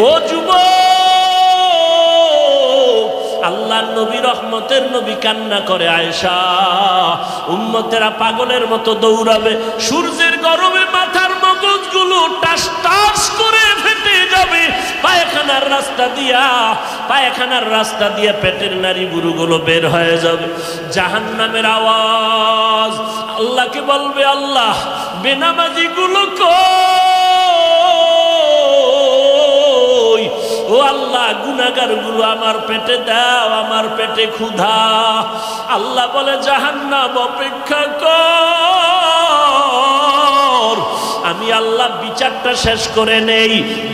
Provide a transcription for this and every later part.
ও যুবক, আল্লাহর নবী রহমতের নবী কান্না করে, আয়েশা উম্মতেরা পাগলের মতো দৌড়াবে, সূর্যের গরমে মাথার মগজগুলো টাস টাস করে ফেটে যাবে, পায়খানার রাস্তা দিয়া পেটের নারী বুড়ুগুলো বের হয়ে যাবে। জাহান্নামের আওয়াজ আল্লাহকে বলবে, আল্লাহ বেনামাজি গুলো কই? ও আল্লাহ গুনাহগার গুলো আমার পেটে দাও, আমার পেটে ক্ষুধা। আল্লাহ বলে, জাহান্নাম অপেক্ষা কর, আমি আল্লাহ বিচারটা শেষ করে নেই।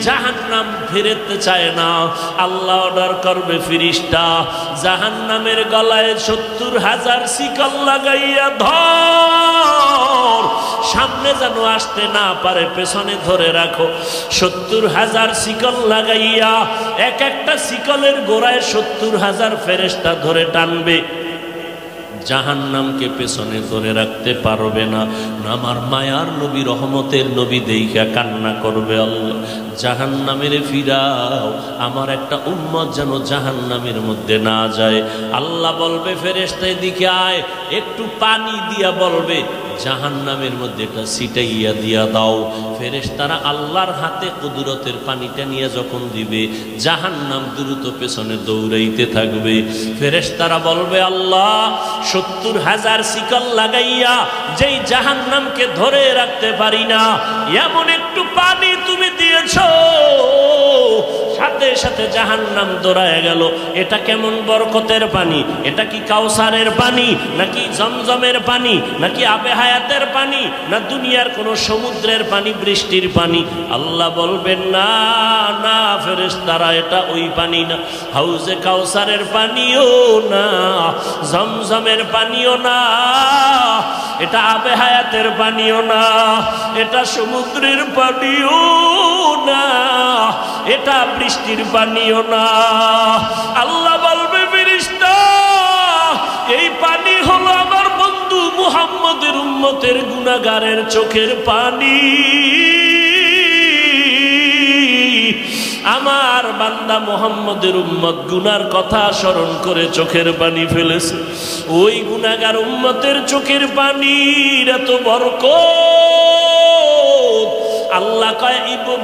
জাহান্নাম ফিরতে চায় না, আল্লাহ অর্ডার করবে ফিরিস্তা, জাহান্নামের গলায় ৭০,০০০ শিকল লাগাইয়া ধর, সামনে যেন আসতে না পারে, পেছনে ধরে রাখো। ৭০,০০০ শিকল লাগাইয়া এক একটা শিকলের গোড়ায় ৭০,০০০ ফেরেশতা ধরে টানবে, জাহান্নামকে পেছনে ধরে রাখতে পারবে না। আমার মায়ার নবী রহমতের নবী দেইখা কান্না করবে, আল্লাহ জাহান্নামের ফিরাও, আমার একটা উম্মত যেন জাহান্নামের মধ্যে না যায়। আল্লাহ বলবে, ফেরেশতা এদিকে আয়, একটু পানি দিয়া বলবে জাহান্নামের মধ্যে একটা ছিটাইয়া দিয়া দাও। ফেরেশতারা আল্লাহর হাতে কুদরতের পানিটা নিয়ে যখন দিবে, জাহান্নাম দ্রুত পেছনে দৌড়াইতে থাকবে। ফেরেশতারা বলবে, আল্লাহ ৭০,০০০ শিকল লাগাইয়া যেই জাহান্নামকে ধরে রাখতে পারি না, এমন একটু পানি তুমি দিয়েছো, সাথে সাথে জাহান্নাম দৌড়ায় গেল। এটা কেমন বরকতের পানি? এটা কি কাউসারের পানি, নাকি জমজমের পানি, নাকি আবে হায়াতের পানি, না দুনিয়ার কোনো সমুদ্রের পানি, বৃষ্টির পানি? আল্লাহ বলবেন, না না ফেরেশতারা, এটা ওই পানি না, হাউজে কাউসারের পানিও না, জমজমের পানিও না, এটা আবে হায়াতের পানিও না, এটা সমুদ্রের পানিও না, এটা বৃষ্টির পানিও না। আল্লাহ বলবে, ফেরেশতা এই পানি হলো আমার বন্ধু মুহাম্মদের উম্মতের গুনাহগারের চোখের পানি। আমার বান্দা মুহাম্মদের উম্মত গুনার কথা স্মরণ করে চোখের পানি ফেলেছে, ওই গুনাহগার উম্মতের চোখের পানির এত বরকত। আল্লাহ কয়,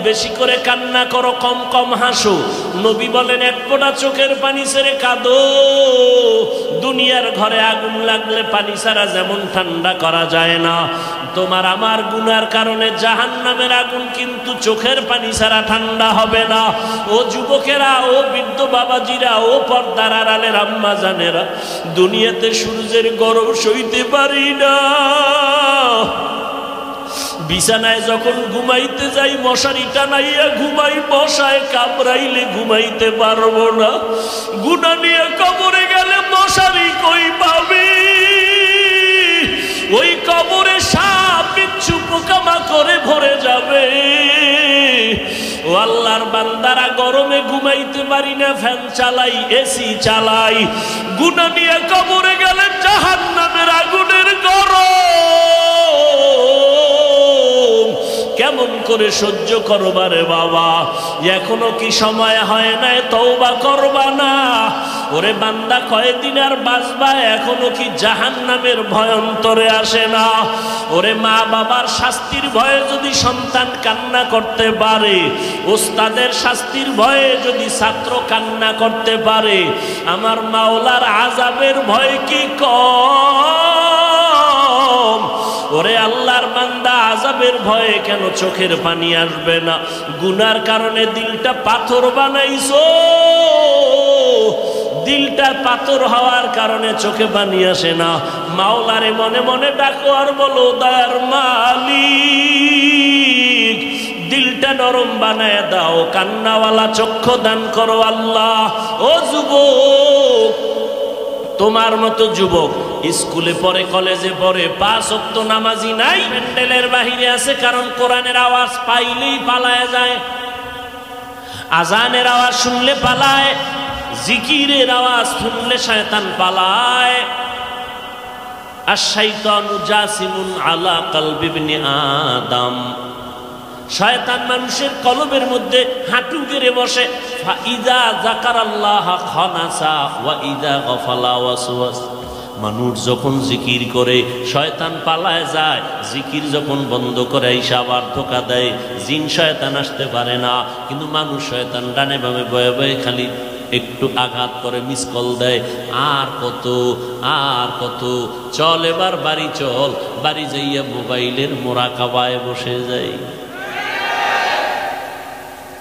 বেশি করে কান্না করো, কম কম হাসো। নবী বলেন, এক ফোঁটা চোখের পানি ছেড়ে কাঁদো। দুনিয়ার ঘরে আগুন লাগলে পানি ছাড়া যেমন ঠান্ডা করা যায় না, তোমার আমার গুনার কারণে জাহান্নামের আগুন কিন্তু চোখের পানি ছাড়া ঠান্ডা হবে না। ও যুবকেরা, ও বৃদ্ধ বাবাজিরা, ও পর্দার আড়ালের আম্মা জানেরা, দুনিয়াতে সূর্যের গরম সইতে পারি না, বিছানায় যখন ঘুমাইতে যাই মশারি টানাইয়া ঘুমাই, মশায় কামড়াইলে ঘুমাইতে পারবো না। গুনাহ নিয়ে কবরে গেলে মশারি কই পাবি? ওই কবরে সাপ বিচ্ছু পোকামাকড়ে ভরে যাবে। ও আল্লাহর বান্দারা, গরমে ঘুমাইতে পারি না, ফ্যান চালাই, এসি চালাই, গুনাহ নিয়ে কবরে গেলে জাহান্নামের আগুনের গরম কেমন করে সহ্য করবা রে বাবা? এখনো কি সময় হয় নাই তওবা করবা না? ওরে বান্দা, কয়দিন আর বাঁচবা? এখনো কি জাহান্নামের ভয় অন্তরে আসে না? ওরে মা বাবার শাস্তির ভয়ে যদি সন্তান কান্না করতে পারে, ওস্তাদের শাস্তির ভয়ে যদি ছাত্র কান্না করতে পারে, আমার মাওলার আযাবের ভয় কি কম? ওরে আল্লাহর বান্দা, আযাবের ভয়ে কেন চোখের পানি আসবে না? গুনার কারণে দিলটা পাথর বানাইছো, দিলটা পাথর হওয়ার কারণে চোখে পানি আসে না। মাওলারে মনে মনে ডাকো আর বলো, দয়ার মালিক দিলটা নরম বানায় দাও, কান্নাওয়ালা চক্ষু দান করো আল্লাহ। ও যুবক, তোমার মতো যুবক স্কুলে পড়ে, কলেজে পড়ে, 5 ওয়াক্ত নামাজি নাই, প্যান্ডেলের বাহিরে আছে, কারণ কোরআনের আওয়াজ পাইলেই পালায় যায়, আজানের আওয়াজ শুনলে পালায়, জিকিরের আওয়াজ শুনলে শয়তান পালায়। আশ-শাইতানু জাসিমুন আলা কলবি ইবনে আদম, শয়তান মানুষের কলবের মধ্যে হাঁটু গেড়ে বসে। ফাইদা যাকারাল্লাহ খানাসা ওয়া ইদা গাফালা ওয়াসওয়াস। মানুষ যখন জিকির করে শয়তান পালায় যায়, জিকির যখন বন্ধ করে আইসা আবার ধোঁকা দেয়। জিন শয়তান আসতে পারে না, কিন্তু মানুষ শয়তান ডানে বামে বয়ে বয়ে খালি একটু আঘাত করে, মিস কল দেয়। আর কত আর কত, চল এবার বাড়ি চল। বাড়ি যাইয়া মোবাইলের মোরাকাবায় বসে যাই।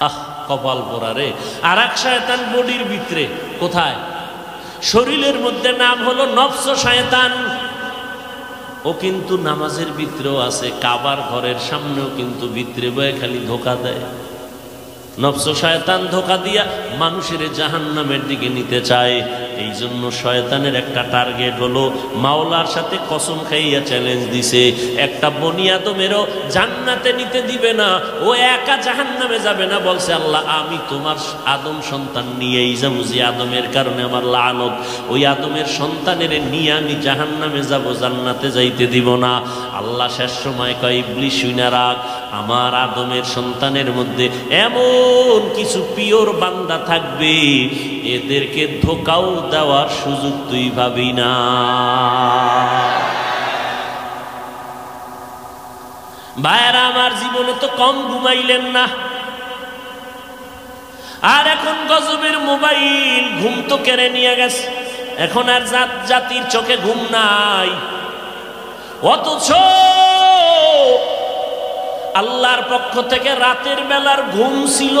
আহ, কপাল পোড়া রে। আর এক শয়তান বডির ভিতরে, কোথায়? শরীরের মধ্যে, নাম হলো নফস শয়তান। ও কিন্তু নামাজের ভিতরেও আছে, কাবার ঘরের সামনেও কিন্তু ভিতরে বয়ে খালি ধোঁকা দেয়। নফস শয়তান ধোঁকা দিয়া মানুষের জাহান্নামের দিকে নিতে চায়। এই জন্য শয়তানের একটা টার্গেট হলো, মাওলার সাথে কসম খাইয়া চ্যালেঞ্জ দিছে, একটা বনি আদমেরও জান্নাতে নিতে দিবে না, ও একা জাহান্নামে যাবে না। বলছে আল্লাহ, আমি তোমার আদম সন্তান নিয়েই যাবো, যে আদমের কারণে আমার লানত, ওই আদমের সন্তানের নিয়ে আমি জাহান্নামে যাব, জান্নাতে যাইতে দিব না। আল্লাহ শেষ সময় কয়, ইবলিস শুইনা রাখ, আমার আদমের সন্তানের মধ্যে এমন কিছু পিওর বান্দা থাকবে, এদেরকে ধোঁকাও দেওয়ার সুযোগ তুই ভাবি না। ভাইয়েরা আমার, জীবনে তো কম ঘুমাইলেন না, আর এখন গজবের মোবাইল ঘুম তো কেড়ে নিয়ে গেছে। এখন আর জাতির চোখে ঘুম নাই, অথচ আল্লাহর পক্ষ থেকে রাতের বেলার ঘুম ছিল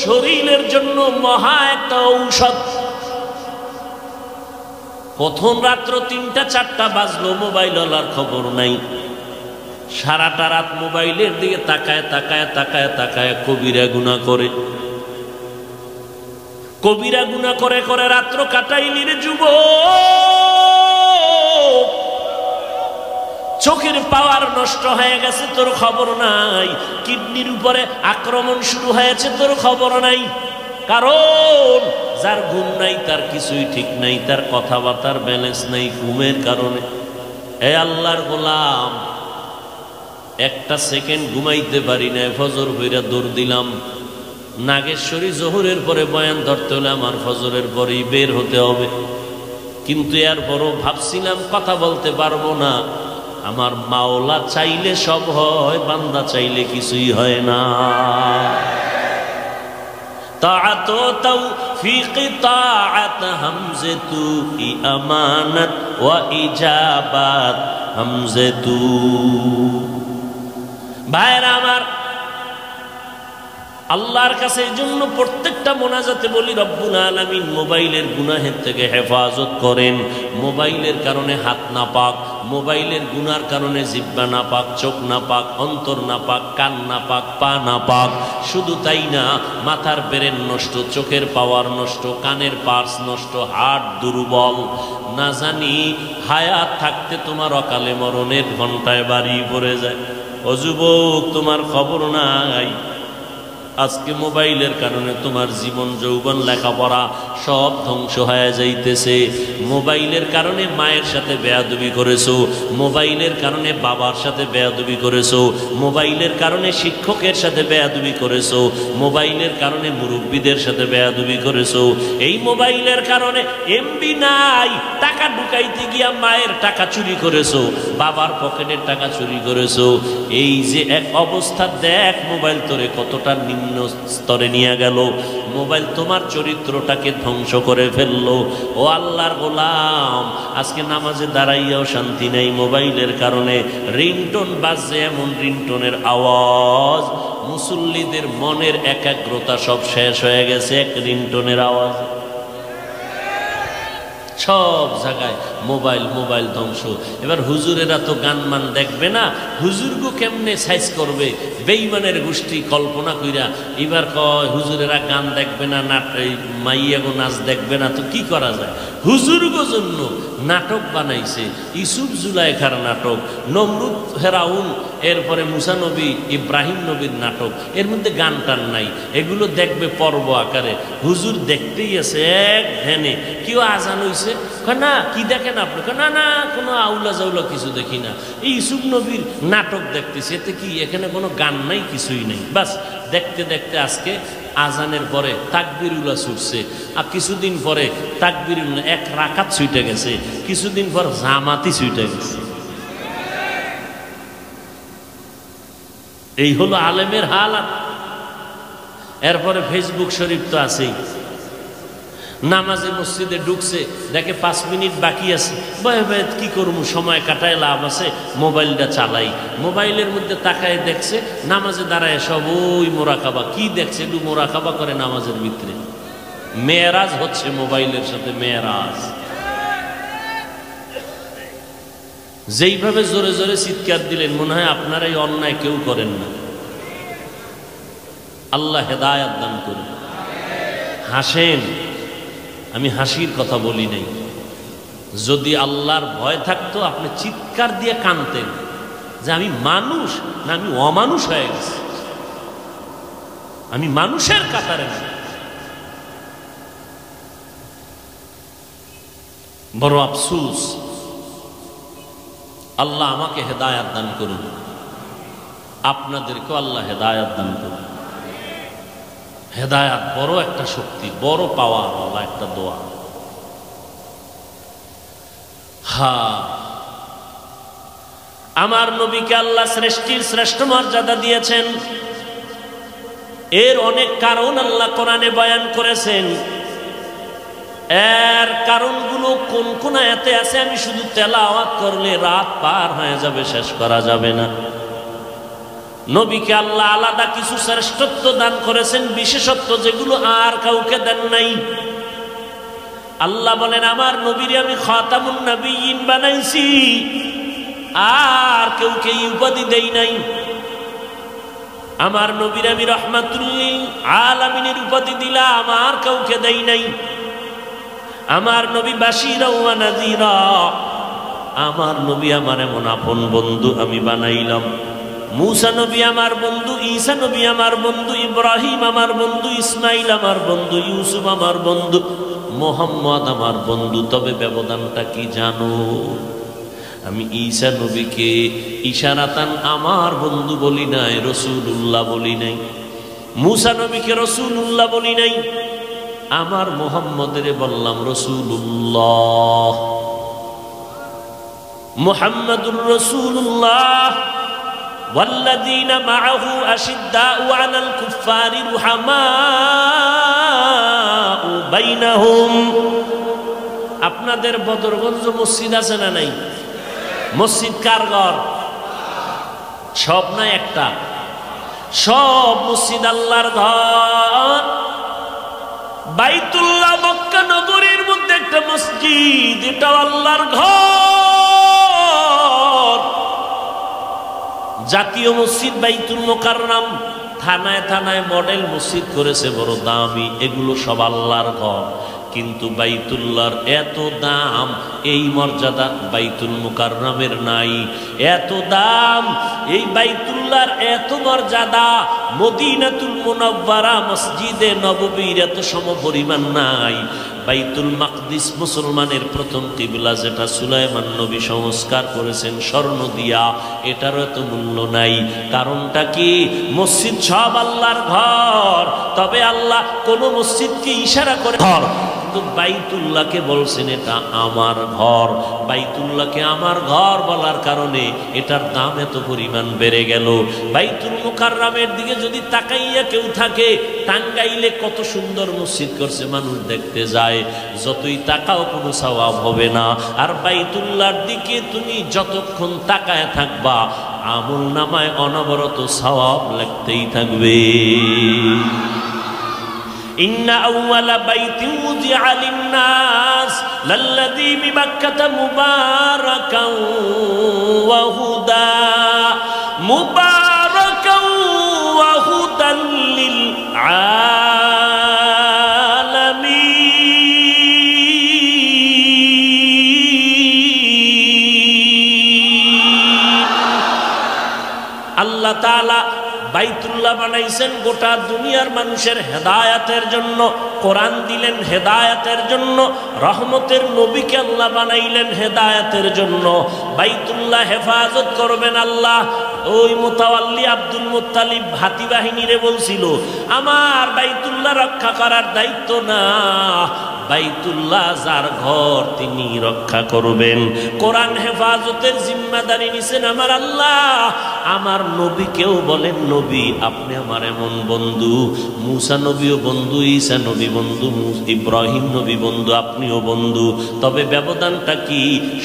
শরীরের জন্য মহা একটা ঔষধ। প্রথম রাত্র ৩টা ৪টা বাজলো, মোবাইলওয়ালার খবর নাই। সারাটা রাত মোবাইলের দিকে তাকায় তাকায় তাকায় তাকায় কবিরা গুনাহ করে, কবিরা গুনাহ করে করে রাত্র কাটাইলি রে যুবক। চোখের পাওয়ার নষ্ট হয়ে গেছে, তোর খবর নাই। কিডনির উপরে আক্রমণ শুরু হয়েছে, তোর খবর নাই। কারণ যার ঘুম নাই তার কিছুই ঠিক নাই, তার কথাবার্তার ব্যালেন্স নাই ঘুমের কারণে। এ আল্লাহর গোলাম, একটা সেকেন্ড ঘুমাইতে পারি না, ফজর হইরা দৌড় দিলাম। নাগেশ্বরী জোহরের পরে বয়ান ধরতে হলে আমার ফজরের পরেই বের হতে হবে, কিন্তু এরপরও ভাবছিলাম কথা বলতে পারবো না। আমার মাওলা চাইলে সব হয়, বান্দা চাইলে কিছুই হয় না। তাআত তৌফিক তাআত হামজাতু আমানাত ওয়া ইজাবাত হামজাতু। ভাইরা আমার, আল্লাহর কাছে এই জন্য প্রত্যেকটা মোনাজাতে বলি, রব্বুল আলামিন মোবাইলের গুনাহের থেকে হেফাজত করেন। মোবাইলের কারণে হাত না পাক, মোবাইলের গুনার কারণে জিহ্বা না পাক, চোখ না পাক, অন্তর না পাক, কান না পাক, পা না পাক। শুধু তাই না, মাথার ব্রেন নষ্ট, চোখের পাওয়ার নষ্ট, কানের পার্স নষ্ট, হার্ট দুর্বল। না জানি হায়াত থাকতে তোমার অকালে মরণের ঘন্টায় বাড়ি পড়ে যায়। ও যুবক, তোমার খবর নাই, আজকে মোবাইলের কারণে তোমার জীবন যৌবন লেখাপড়া সব ধ্বংস হয়ে যাইতেছে। মোবাইলের কারণে মায়ের সাথে বেয়াদবি করেছো, মোবাইলের কারণে বাবার সাথে বেয়াদবি করেছো, মোবাইলের কারণে শিক্ষকের সাথে বেয়াদবি করেছো, মোবাইলের কারণে মুরব্বীদের সাথে বেয়াদবি করেছো। এই মোবাইলের কারণে এমবি নাই, টাকা ঢুকাইতে গিয়া মায়ের টাকা চুরি করেছো, বাবার পকেটের টাকা চুরি করেছো। এই যে এক অবস্থা, দেখ মোবাইল তোরে কতটা নিম্ন স্তরে নিয়ে গেল। মোবাইল তোমার চরিত্রটাকে ধ্বংস করে ফেললো। ও আল্লাহর গোলাম, আজকে নামাজে দাঁড়াইয়াও শান্তি নেই মোবাইলের কারণে। রিংটোন বাজছে, এমন রিংটোনের আওয়াজ, মুসল্লিদের মনের একাগ্রতা সব শেষ হয়ে গেছে এক রিংটোনের আওয়াজ। সব জায়গায় মোবাইল, মোবাইল ধ্বংস। এবার হুজুরেরা তো গান মান দেখবে না, হুজুরগো কেমনে সাইজ করবে? বেঈমানের গোষ্ঠী কল্পনা কইরা এবার কয় হুজুরেরা গান দেখবে না, মাইয়াগো নাচ দেখবে না, তো কি করা যায়? হুজুরগো জন্য নাটক বানাইছে, ইউসুফ জুলাইখার নাটক, নমরুদ ফেরাউন, এরপরে মুসা নবী ইব্রাহিম নবীর নাটক, এর মধ্যে গান টান নাই। এগুলো দেখবে পর্ব আকারে, হুজুর দেখতেই আছে এক ধ্যানে। কেউ আজান হইছে, না কি দেখেন আপনি? না না, কোনো আউলা জাউলা কিছু দেখি না, এই ইউসুফ নবীর নাটক দেখতেছি। এতে কি, এখানে কোনো গান নাই, কিছুই নেই। বাস দেখতে দেখতে আজকে আজানের পরে তাকবিরুল্লাহ ছুটছে, আর কিছুদিন পরে তাকবিরুল্লাহ এক রাকাত ছুটে গেছে, কিছুদিন পর জামাতি ছুটে গেছে। এই হলো আলেমের হালাত। এরপরে ফেসবুক শরীফ তো আছেই, নামাজে মসজিদে ঢুকছে, দেখে 5 মিনিট বাকি আছে, কি করবো, সময় কাটায় লাভ আছে, মোবাইলটা চালাই। মোবাইলের মধ্যে তাকায় দেখছে নামাজে দাঁড়ায় সব ওই মোরাকাবা। কি দেখছে? একটু মোরাকাবা করে নামাজের ভিতরে। মেয়েরাজ হচ্ছে মোবাইলের সাথে, মেয়েরাজ। যেইভাবে জোরে জোরে চিৎকার দিলেন, মনে হয় আপনারা এই অন্যায় কেউ করেন না। আল্লাহ হেদায়াত দান করুন। হাসেন, আমি হাসির কথা বলি নাই। যদি আল্লাহর ভয় থাকতো আপনি চিৎকার দিয়ে কাঁদতেন যে আমি মানুষ না আমি অমানুষ হয়ে গেছি, আমি মানুষের কাতারে না। বড় আফসোস। আল্লাহ আমাকে হেদায়াত দান করুন, আপনাদেরকেও আল্লাহ হেদায়াত দান করুন। হেদায়াত বড় একটা শক্তি, বড় পাওয়ার ওয়ালা একটা দোয়া। আমার নবীকে আল্লাহ শ্রেষ্ঠীর শ্রেষ্ঠ মর্যাদা দিয়েছেন। এর অনেক কারণ আল্লাহ কোরআনে বয়ান করেছেন। এর কারণগুলো কোন কোন আয়াতে আছে, আমি শুধু তেলাওয়াত করলে রাত পার হয়ে যাবে, শেষ করা যাবে না। নবীকে আল্লাহ আলাদা কিছু শ্রেষ্ঠত্ব দান করেছেন, বিশেষত্ব যেগুলো আর কাউকে দেন নাই। আল্লাহ বলেন আমার নবীরে আমি খাতামুন নবিয়্যিন বানাইছি, আর কাউকে এই উপাধি দেই নাই। আমার নবীরে আমি রাহমাতুল লিল আলামিনের উপাধি দিলাম, আর কাউকে দেই নাই। আমার নবী বাশীরা ওয়া নাযীরা, আমার নবী আমার এমন আপন বন্ধু আমি বানাইলাম। মুসা নবী আমার বন্ধু, ঈসা নবী আমার বন্ধু, ইব্রাহিম আমার বন্ধু, ইসমাইল আমার বন্ধু, ইউসুফ আমার বন্ধু, মুহাম্মদ আমার বন্ধু। তবে ব্যবধানটা কি জানো? আমি ঈসা নবীকে ইশারাতান আমার বন্ধু বলি নাই, রাসূলুল্লাহ বলি নাই। মুসা নবীকে রাসূলুল্লাহ বলি নাই, আমার মুহাম্মদের বললাম রাসূলুল্লাহ। মুহাম্মাদুর রাসূলুল্লাহ والذين معه أشداء على الكفار رحماء بينهم। আপনাদের বদরগঞ্জ মসজিদ আছে না নাই? মসজিদ কার ঘর? সব না একটা, সব মসজিদ আল্লাহর ঘর। বাইতুল্লাহ মক্কা নগরীর মধ্যে একটা মসজিদ, এটা আল্লাহর ঘর। জাতীয় মসজিদ বাইতুল মুকাররম, থানায় থানায় মডেল মসজিদ করেছে বড় দামি, এগুলো সব আল্লাহর ঘর। কিন্তু বাইতুল্লাহর এত দাম, এই মর্যাদা বাইতুল মুকাররমের নাই। এত দাম এই বাইতুল্লাহর, এত মর্যাদা মদিনাতুল মুনাওয়ারা মসজিদে নববীর এত সমপরিমাণ নাই। বাইতুল মাকদিস মুসলমানের প্রথম কিবলা, যেটা সুলাইমান নবী সংস্কার করেছেন স্বর্ণ দিয়া, এটারও এত মূল্য নাই। কারণটা কি? মসজিদ সব আল্লাহর ঘর, তবে আল্লাহ কোন মসজিদকে ইশারা করে ঘর, কিন্তু বাইতুল্লাহকে বলছেন এটা আমার ঘর। বাইতুল্লাহকে আমার ঘর বলার কারণে এটার দাম এত পরিমাণ বেড়ে গেল। বাইতুল মুকাররমের দিকে যদি তাকাইয়া কেউ থাকে, টাঙ্গাইলে কত সুন্দর মসজিদ করছে, মানুষ দেখতে যায়, যতই তাকাও কোনো সওয়াব হবে না। আর বাইতুল্লাহর দিকে তুমি যতক্ষণ তাকায় থাকবা, আমল নামায় অনবরত সওয়াব লাগতেই থাকবে। إن أول بيت وضع للناس للذي بمكة مباركا وهدى مباركا وهدى للعالمين তাআলা বাইতুল্লাহ বানাইছেন গোটা দুনিয়ার মানুষের হেদায়াতের জন্য, কোরআন দিলেন হেদায়াতের জন্য, রহমতের নবীকে আল্লাহ বানাইলেন হেদায়াতের জন্য। বাইতুল্লাহ হেফাজত করবেন আল্লাহ। ওই মুতাওয়াল্লি আব্দুল মুত্তালিব হাতি বাহিনীরে বলছিল, আমার বাইতুল্লাহ রক্ষা করার দায়িত্ব না, বাইতুল্লাহ যার ঘর তিনি রক্ষা করবেন। কোরআন হেফাজতের জিম্মাদারি নিছেন আমার আল্লাহ। আমার নবীকেও বলেন, নবী আপনি আমার এমন বন্ধু, মুসা নবীও বন্ধু, ঈসা নবী বন্ধু, ইব্রাহিম নবী বন্ধু, আপনিও বন্ধু। তবে ব্যবধানটা কি?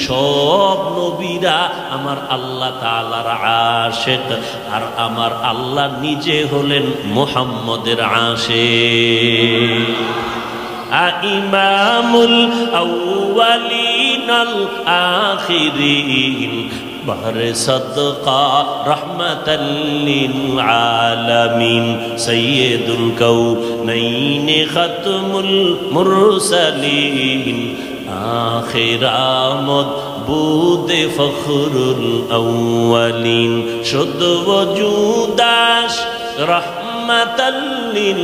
সব নবীরা আমার আল্লাহ তাআলার আশিক, আর আমার আল্লাহ নিজে হলেন মুহাম্মদের আশিক। ইমামুল আউয়ালিন আল আখিরিন বাহরে সদকা রহমাতাল লিল আলামিন সাইয়্যিদুল কাউনাইন খাতমুল মুরসালিন আখির আমদ বুদে ফখরুল আউয়ালিন শুদ্ধ ওজুদাস রহমাতাল লিল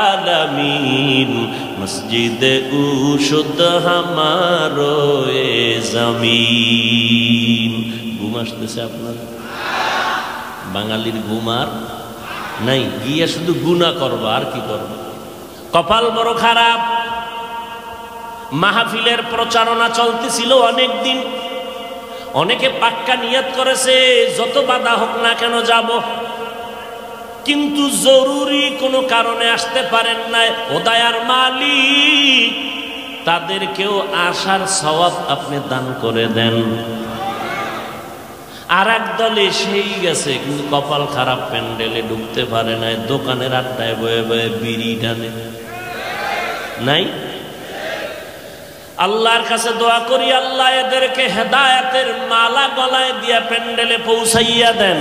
আলামিন মসজিদে উশুদ হামারো এ জমিন। ঘুম আসতেছে আপনার? বাঙালির ঘুম আর নাই, গিয়া শুধু গুনাহ করবা আর কি করবা। কপাল বড় খারাপ। মাহফিলের প্রচারণা চলতেছিল অনেক দিন, অনেকে পাক্কা নিয়ত করেছে যত বাধা হোক না কেন যাব, কিন্তু জরুরি কোনো কারণে আসতে পারেন নাই। ও দয়ার মালিক, তাদেরকেও আসার সওয়াব আপনি দান করে দেন। আর এক দলে সেই গেছে, কিন্তু কপাল খারাপ, প্যান্ডেলে ঢুকতে পারে নাই, দোকানের আড্ডায় বয়ে বয়ে বিড়ি টানে। নাই? আল্লাহর কাছে দোয়া করি, আল্লাহ এদেরকে হেদায়েতের মালা গলায় দিয়া প্যান্ডেলে পৌঁছাইয়া দেন।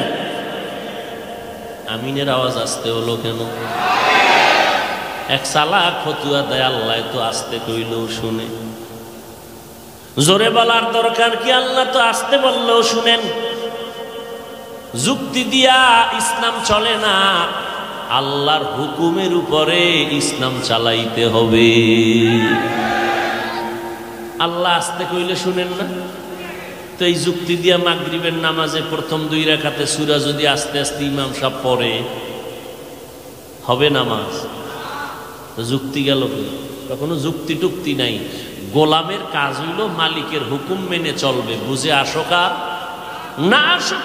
আমিনের আওয়াজ আসতে হলো কেন? এক চালাক ফতুয়া দেয়, আল্লাহ তো আসতে কইলেও শুনে। জোরে বলার দরকার কি? আল্লাহ তো আসতে বললেও শুনেন। যুক্তি দিয়া ইসলাম চলে না, আল্লাহর হুকুমের উপরে ইসলাম চালাইতে হবে। আল্লাহ আসতে কইলে শুনেন না, তো এই যুক্তি দিয়া মাগরিবের নামাজে প্রথম 2 রাকাতে সূরা যদি আস্তে আস্তে ইমাম সাহেব পড়ে, হবে নামাজ? তো যুক্তি গেল কি? কখনো যুক্তি টুক্তি নাই। গোলামের কাজ হইল মালিকের হুকুম মেনে চলবে, বুঝে আসুক আর না আসুক।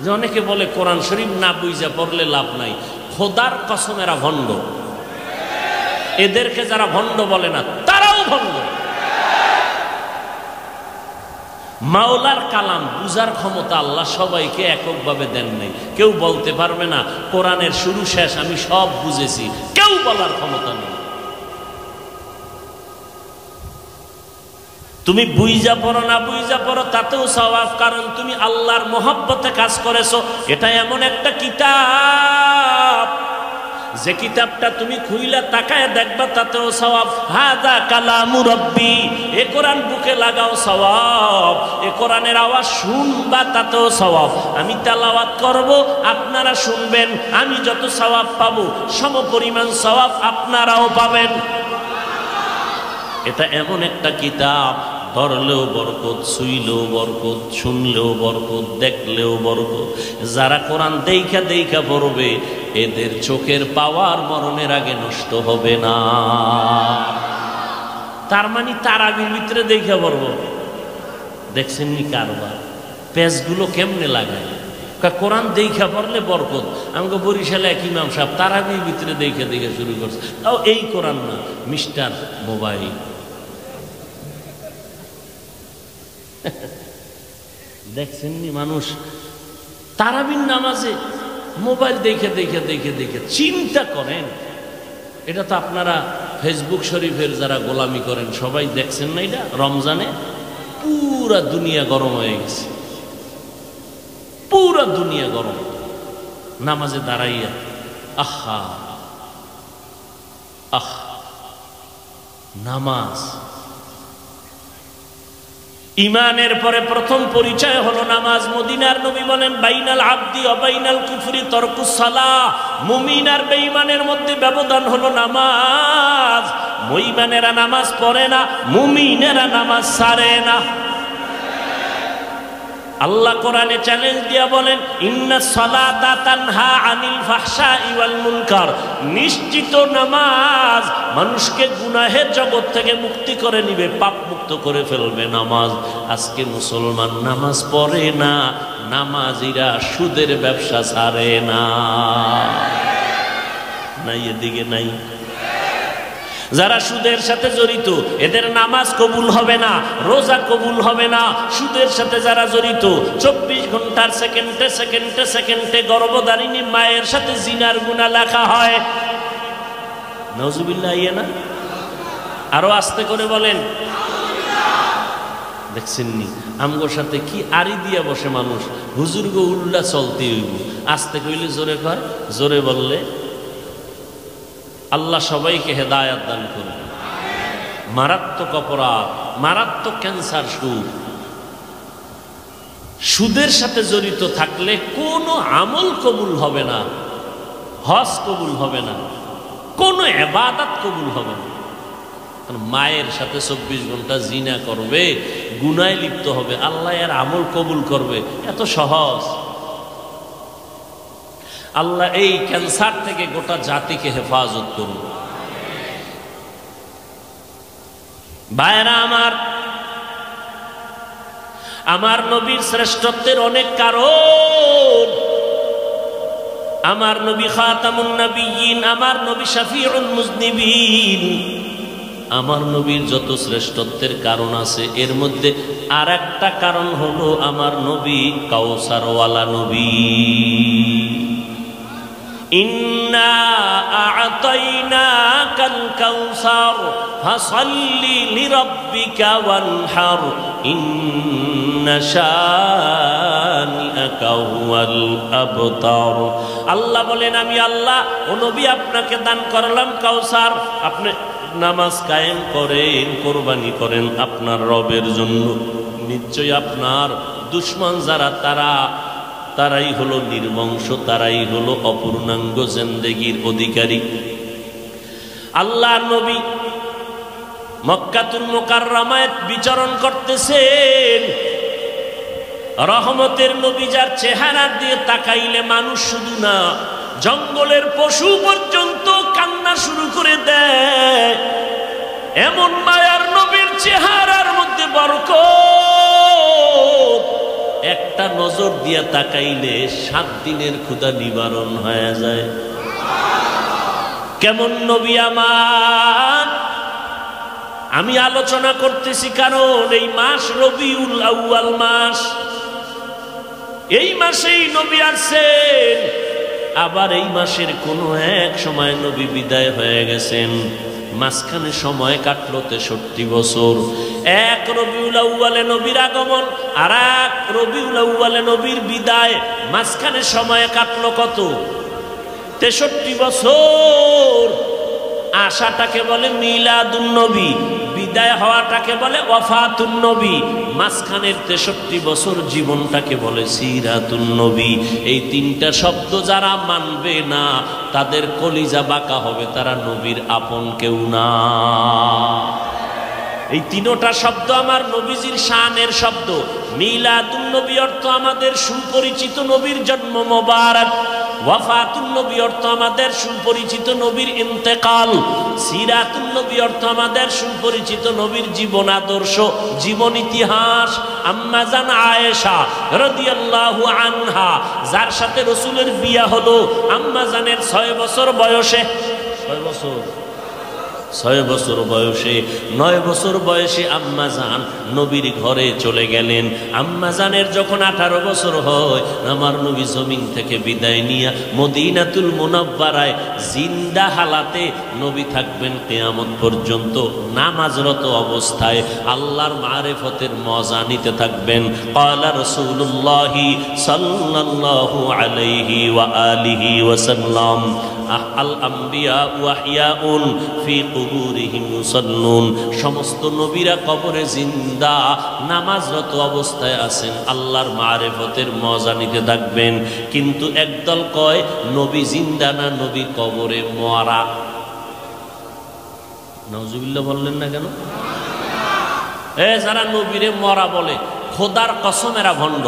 যে অনেকে বলে কোরআন শরীফ না বুঝে পড়লে লাভ নাই, খোদার কসম এরা ভণ্ড। এদেরকে যারা ভণ্ড বলে না তারাও ভণ্ড। মাওলার কালাম বুঝার ক্ষমতা আল্লাহ সবাইকে এককভাবে দেন নাই। কেউ বলতে পারবে না কোরআনের শুরু শেষ আমি সব বুঝেছি, কেউ বলার ক্ষমতা নেই। তুমি বুঝা পড়ো না বুঝা পড়ো তাতেও সওয়াব, কারণ তুমি আল্লাহর মহব্বতে কাজ করেছো। এটা এমন একটা কিতাব, যে কিতাবটা তুমি খুইলা তাকায় দেখবা তাতেও সওয়াব। হাযা কালামু রাব্বি, এ কোরআন বুকে লাগাও সওয়াব। এ কোরআনের আওয়াজ শুনবা তাতেও সওয়াব। আমি তেলাওয়াত করব, আপনারা শুনবেন, আমি যত সওয়াব পাবো সমপরিমাণ সওয়াব আপনারাও পাবেন। এটা এমন একটা কিতাব, ধরলেও বরকত, ছুইলেও বরকত, শুনলেও বরকত, দেখলেও বরকত। যারা কোরআন দেইখা দেইখা পড়বে এদের চোখের পাওয়ার মরণের আগে নষ্ট হবে না। তার মানে তারাবির ভিতরে দেইখা পড়ব। দেখছেন নি কারবার? পেজগুলো কেমনে লাগায়, কোরআন দেইখা পড়লে বরকত। আমাকে বরিশালে এক ইমাম সাহেব তারাবির ভিতরে দেইখা দেইখা শুরু করছে, তাও এই কোরআন না, মিস্টার মোবাইল। দেখছেন নি মানুষ তারাবির নামাজে মোবাইল দেখে দেখে দেখে দেখে। চিন্তা করেন, এটা তো আপনারা ফেসবুক শরীফের যারা গোলামি করেন সবাই দেখছেন না? এটা রমজানে পুরা দুনিয়া গরম হয়ে গেছে, পুরা দুনিয়া গরম। নামাজে দাঁড়াইয়া আহা আহ, নামাজ ইমানের পরে প্রথম পরিচয় হলো নামাজ। মদিনার নবী বলেন বাইনাল আবদি ওয়া বাইনাল কুফরি তারকুস সালাহ। মুমিন আর বেঈমানের মধ্যে ব্যবধান হলো নামাজ। মুমিনেরা নামাজ পড়ে না, মুমিনেরা নামাজ ছাড়ে না। আল্লাহ কোরআনে চ্যালেঞ্জ দিয়া বলেন ইন্নাস সালাতা তানহা আনিল ফাহশাই ওয়াল মুনকার। নিশ্চিত নামাজ মানুষকে গুনাহের জগৎ থেকে মুক্তি করে নিবে, পাপ মুক্ত করে ফেলবে নামাজ। আজকে মুসলমান নামাজ পড়ে না, নামাজিরা সুদের ব্যবসা ছাড়ে না। নাই এদিকে নাই? যারা সুদের সাথে জড়িত এদের নামাজ কবুল হবে না, রোজা কবুল হবে না। সুদের সাথে যারা জড়িত 24 ঘন্টার সেকেন্ডে সেকেন্ডে সেকেন্ডে গর্ভধারিণী মায়ের সাথে জিনার গুনাহ লেখা হয়। নাউজুবিল্লাহ। ইয়ে না, আরো আস্তে করে বলেন। দেখছেন নি আমগোর সাথে কি আড়ি দিয়া বসে মানুষ। হুজুর গো উল্লা চলতে হইব, আস্তে কইলে জোরে কয়, জোরে বললে। আল্লাহ সবাইকে হেদায়াত দান করুন। মারাত্মক অপরাধ, মারাত্মক ক্যান্সার সুদ। সুদের সাথে জড়িত থাকলে কোনো আমল কবুল হবে না, হজ কবুল হবে না, কোনো ইবাদত কবুল হবে না। মায়ের সাথে 24 ঘন্টা জিনা করবে, গুনায় লিপ্ত হবে, আল্লাহ এর আমল কবুল করবে? এত সহজ? আল্লাহ এই ক্যান্সার থেকে গোটা জাতিকে হেফাজত করুন। ভাইরা আমার নবীর শ্রেষ্ঠত্বের অনেক কারণ। আমার নবী খাতামুন নবিয়্যিন, আমার নবী শাফিউল মুজনিবিন। আমার নবীর যত শ্রেষ্ঠত্বের কারণ আছে এর মধ্যে আর একটা কারণ হলো আমার নবী কাউসারওয়ালা নবী। ইন্না আ'তাইনাকাল কাউসার ফাসাল্লি লিরাব্বিকা ওয়ানহার ইন্না শানিআকা হুয়াল আবতার। আল্লাহ বলেন আমি আল্লাহ ও নবী আপনাকে দান করলাম কাউসার, আপনি নামাজ কায়েম করেন, কোরবানি করেন আপনার রবের জন্য। নিশ্চয় আপনার দুশমন যারা তারাই হলো নির্বংশ, তারাই হলো অপূর্ণাঙ্গ জিন্দেগির অধিকারী। আল্লাহ নবী মক্কাতুল মুকাররমায় বিচরণ করতেছেন। রহমতের নবী, যার চেহারা দিয়ে তাকাইলে মানুষ শুধু না জঙ্গলের পশু পর্যন্ত কান্না শুরু করে দেয়, এমন মায়ার নবীর চেহারার মধ্যে বরকত। একটা নজর দিয়া তাকাইলে 7 দিনের ক্ষুধা নিবারণ হয়ে যায়। কেমন নবী আমার! আমি আলোচনা করতেছি কারণ এই মাস রবিউল আউয়াল মাস, এই মাসেই নবী আসছেন। আবার এই মাসের কোনো এক সময় নবী বিদায় হয়ে গেছেন। মাঝখানে সময় কাটলো 63 বছর। এক রবিউল আউয়ালে নবীর আগমন, আর এক রবিউল আউয়ালে নবীর বিদায়। মাঝখানে সময় কাটলো কত? 63 বছর। আশাটাকে বলে মিলাদুন নবী, বিদায় হওয়াটাকে বলে ওয়াফাতুন নবী। মাঝখানের 63 বছর জীবনটাকে বলে সিরাতুন নবী। এই 3টা শব্দ যারা মানবে না তাদের কলিজা বাঁকা হবে, তারা নবীর আপন কেউ না। এই 3টা শব্দ আমার নবীজির শানের শব্দ। মিলাদুন নবী অর্থ আমাদের সুপরিচিত নবীর জন্ম মোবারক। ওয়াফাতুন নবী অর্থ আমাদের সুপরিচিত নবীর ইন্তেকাল। সিরাতুন নবী অর্থ আমাদের সুপরিচিত নবীর জীবন আদর্শ, জীবন ইতিহাস। আম্মা জান আয়েশা রাদিয়াল্লাহু আনহা, যার সাথে রাসূলের বিয়ে হলো আম্মা জানের 6 বছর বয়সে। 6 বছর 6 বছর বয়সে, 9 বছর বয়সে আম্মা জান নবীর ঘরে চলে গেলেন। আম্মা জানের যখন 18 বছর হয়, আমার নবী জমিন থেকে বিদায় নিয়ে মদিনাতুল মুনাওয়ারায় জিন্দা হালাতে নবী থাকবেন কিয়ামত পর্যন্ত। নামাজরত অবস্থায় আল্লাহর মারিফতের মজা নিতে থাকবেন। ক্বালা রাসূলুল্লাহি সাল্লাল্লাহু আলাইহি ওয়া আলিহি ওয়াসাল্লাম, আল আম্বিয়া ওয়া হিয়াউন ফি কুবুরিহিম ইউসাল্লুন, সমস্ত নবীরা কবরে জিন্দা নামাজরত অবস্থায় আছেন, আল্লাহর মারিফতের মজা নিতে থাকবেন। কিন্তু একদল কয় নবী জিন্দা না, নবী কবরে মরা। নাউজুবিল্লাহ বললেন না কেন? যারা নবীরে মরা বলে, খোদার কসম এরা ভণ্ড।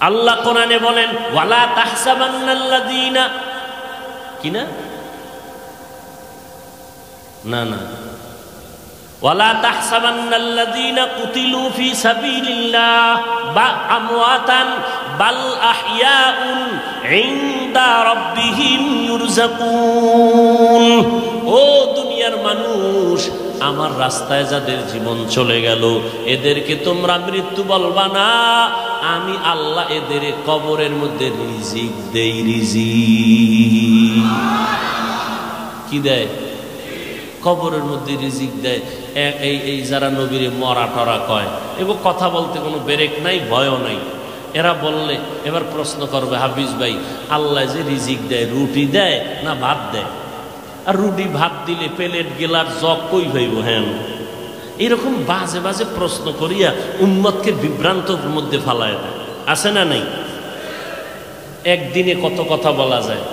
আল্লাহ কোরআনে বলেন ওয়ালা তাহসাবান্নাল্লাযীনা, কি না না না ওয়ালা তাহসাবান্নাল্লাযীনা কুতিলু ফি সাবিলিল্লাহ আমওয়াতান বাল আহইয়াউন ইনদা রাব্বিহিম ইউরযাকুন। ও দুনিয়ার মানুষ, আমার রাস্তায় যাদের জীবন চলে গেল এদেরকে তোমরা মৃত্যু বলবা না, আমি আল্লাহ এদের কবরের মধ্যে রিজিক দেই। রিজিক কি দেয়? কবরের মধ্যে রিজিক দেয়। এই যারা নবীরে মরা টরা কয়, এগো কথা বলতে কোনো ব্রেক নাই, ভয়ও নাই। এরা বললে এবার প্রশ্ন করবে, হাফিজ ভাই আল্লাহ যে রিজিক দেয় রুটি দেয় না ভাত দেয়? আর রুটি ভাত দিলে প্লেট গেলার জগ কই হইব? হ্যাঁ, এরকম বাজে বাজে প্রশ্ন করিয়া উম্মতকে বিভ্রান্তর মধ্যে ফালায় দেয়, আছে না নাই? একদিনে কত কথা বলা যায়।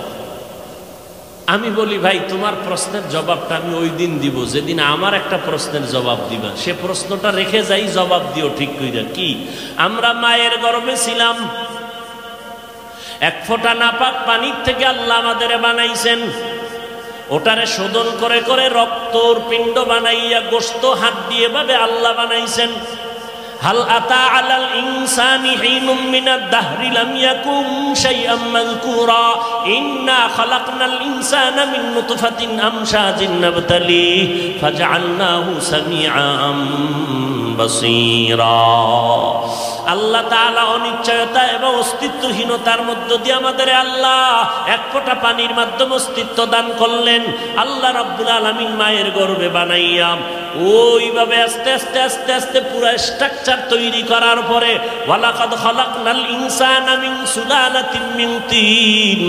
আমি বলি ভাই তোমার প্রশ্নের জবাবটা আমি ওই দিন দিব যেদিন আমার একটা প্রশ্নের জবাব দিবা। সে প্রশ্নটা রেখে যাই, জবাব দিও ঠিক কইরা। কি? আমরা মায়ের গর্ভে ছিলাম, এক ফোঁটা নাপাক পানির থেকে আল্লাহ আমাদের বানাইছেন, ওটারে শোধন করে করে রক্তর পিণ্ড বানাইয়া গোশত হাড্ডি এভাবে আল্লাহ বানাইছেন। হাল আতা আলাল ইনসানি হিনুম মিনাদ দাহরি লাম ইয়াকুন শাইআম মাযকুরা ইন্না খালাকনাল ইনসানা মিন নুতফাতিন আমশাজিন নাবতালি ফাজআলনাহু সামিআম বাসীরা। আল্লাহ তাআলা অনিশ্চয়তা এবং অস্তিত্বহীনতার মধ্য দিয়ে আমাদের আল্লাহ এক ফোঁটা পানির মাধ্যমে অস্তিত্ব দান করলেন। আল্লাহ রাব্বুল আলামিন মায়ের গর্ভে বানাইয়া ওইভাবে আস্তে আস্তে আস্তে আস্তে পুরো স্ট্রাকচার তৈরি করার পরে ওয়ালাকাদ খালাকনাল ইনসানা মিন সুলালাতিন মিন তিন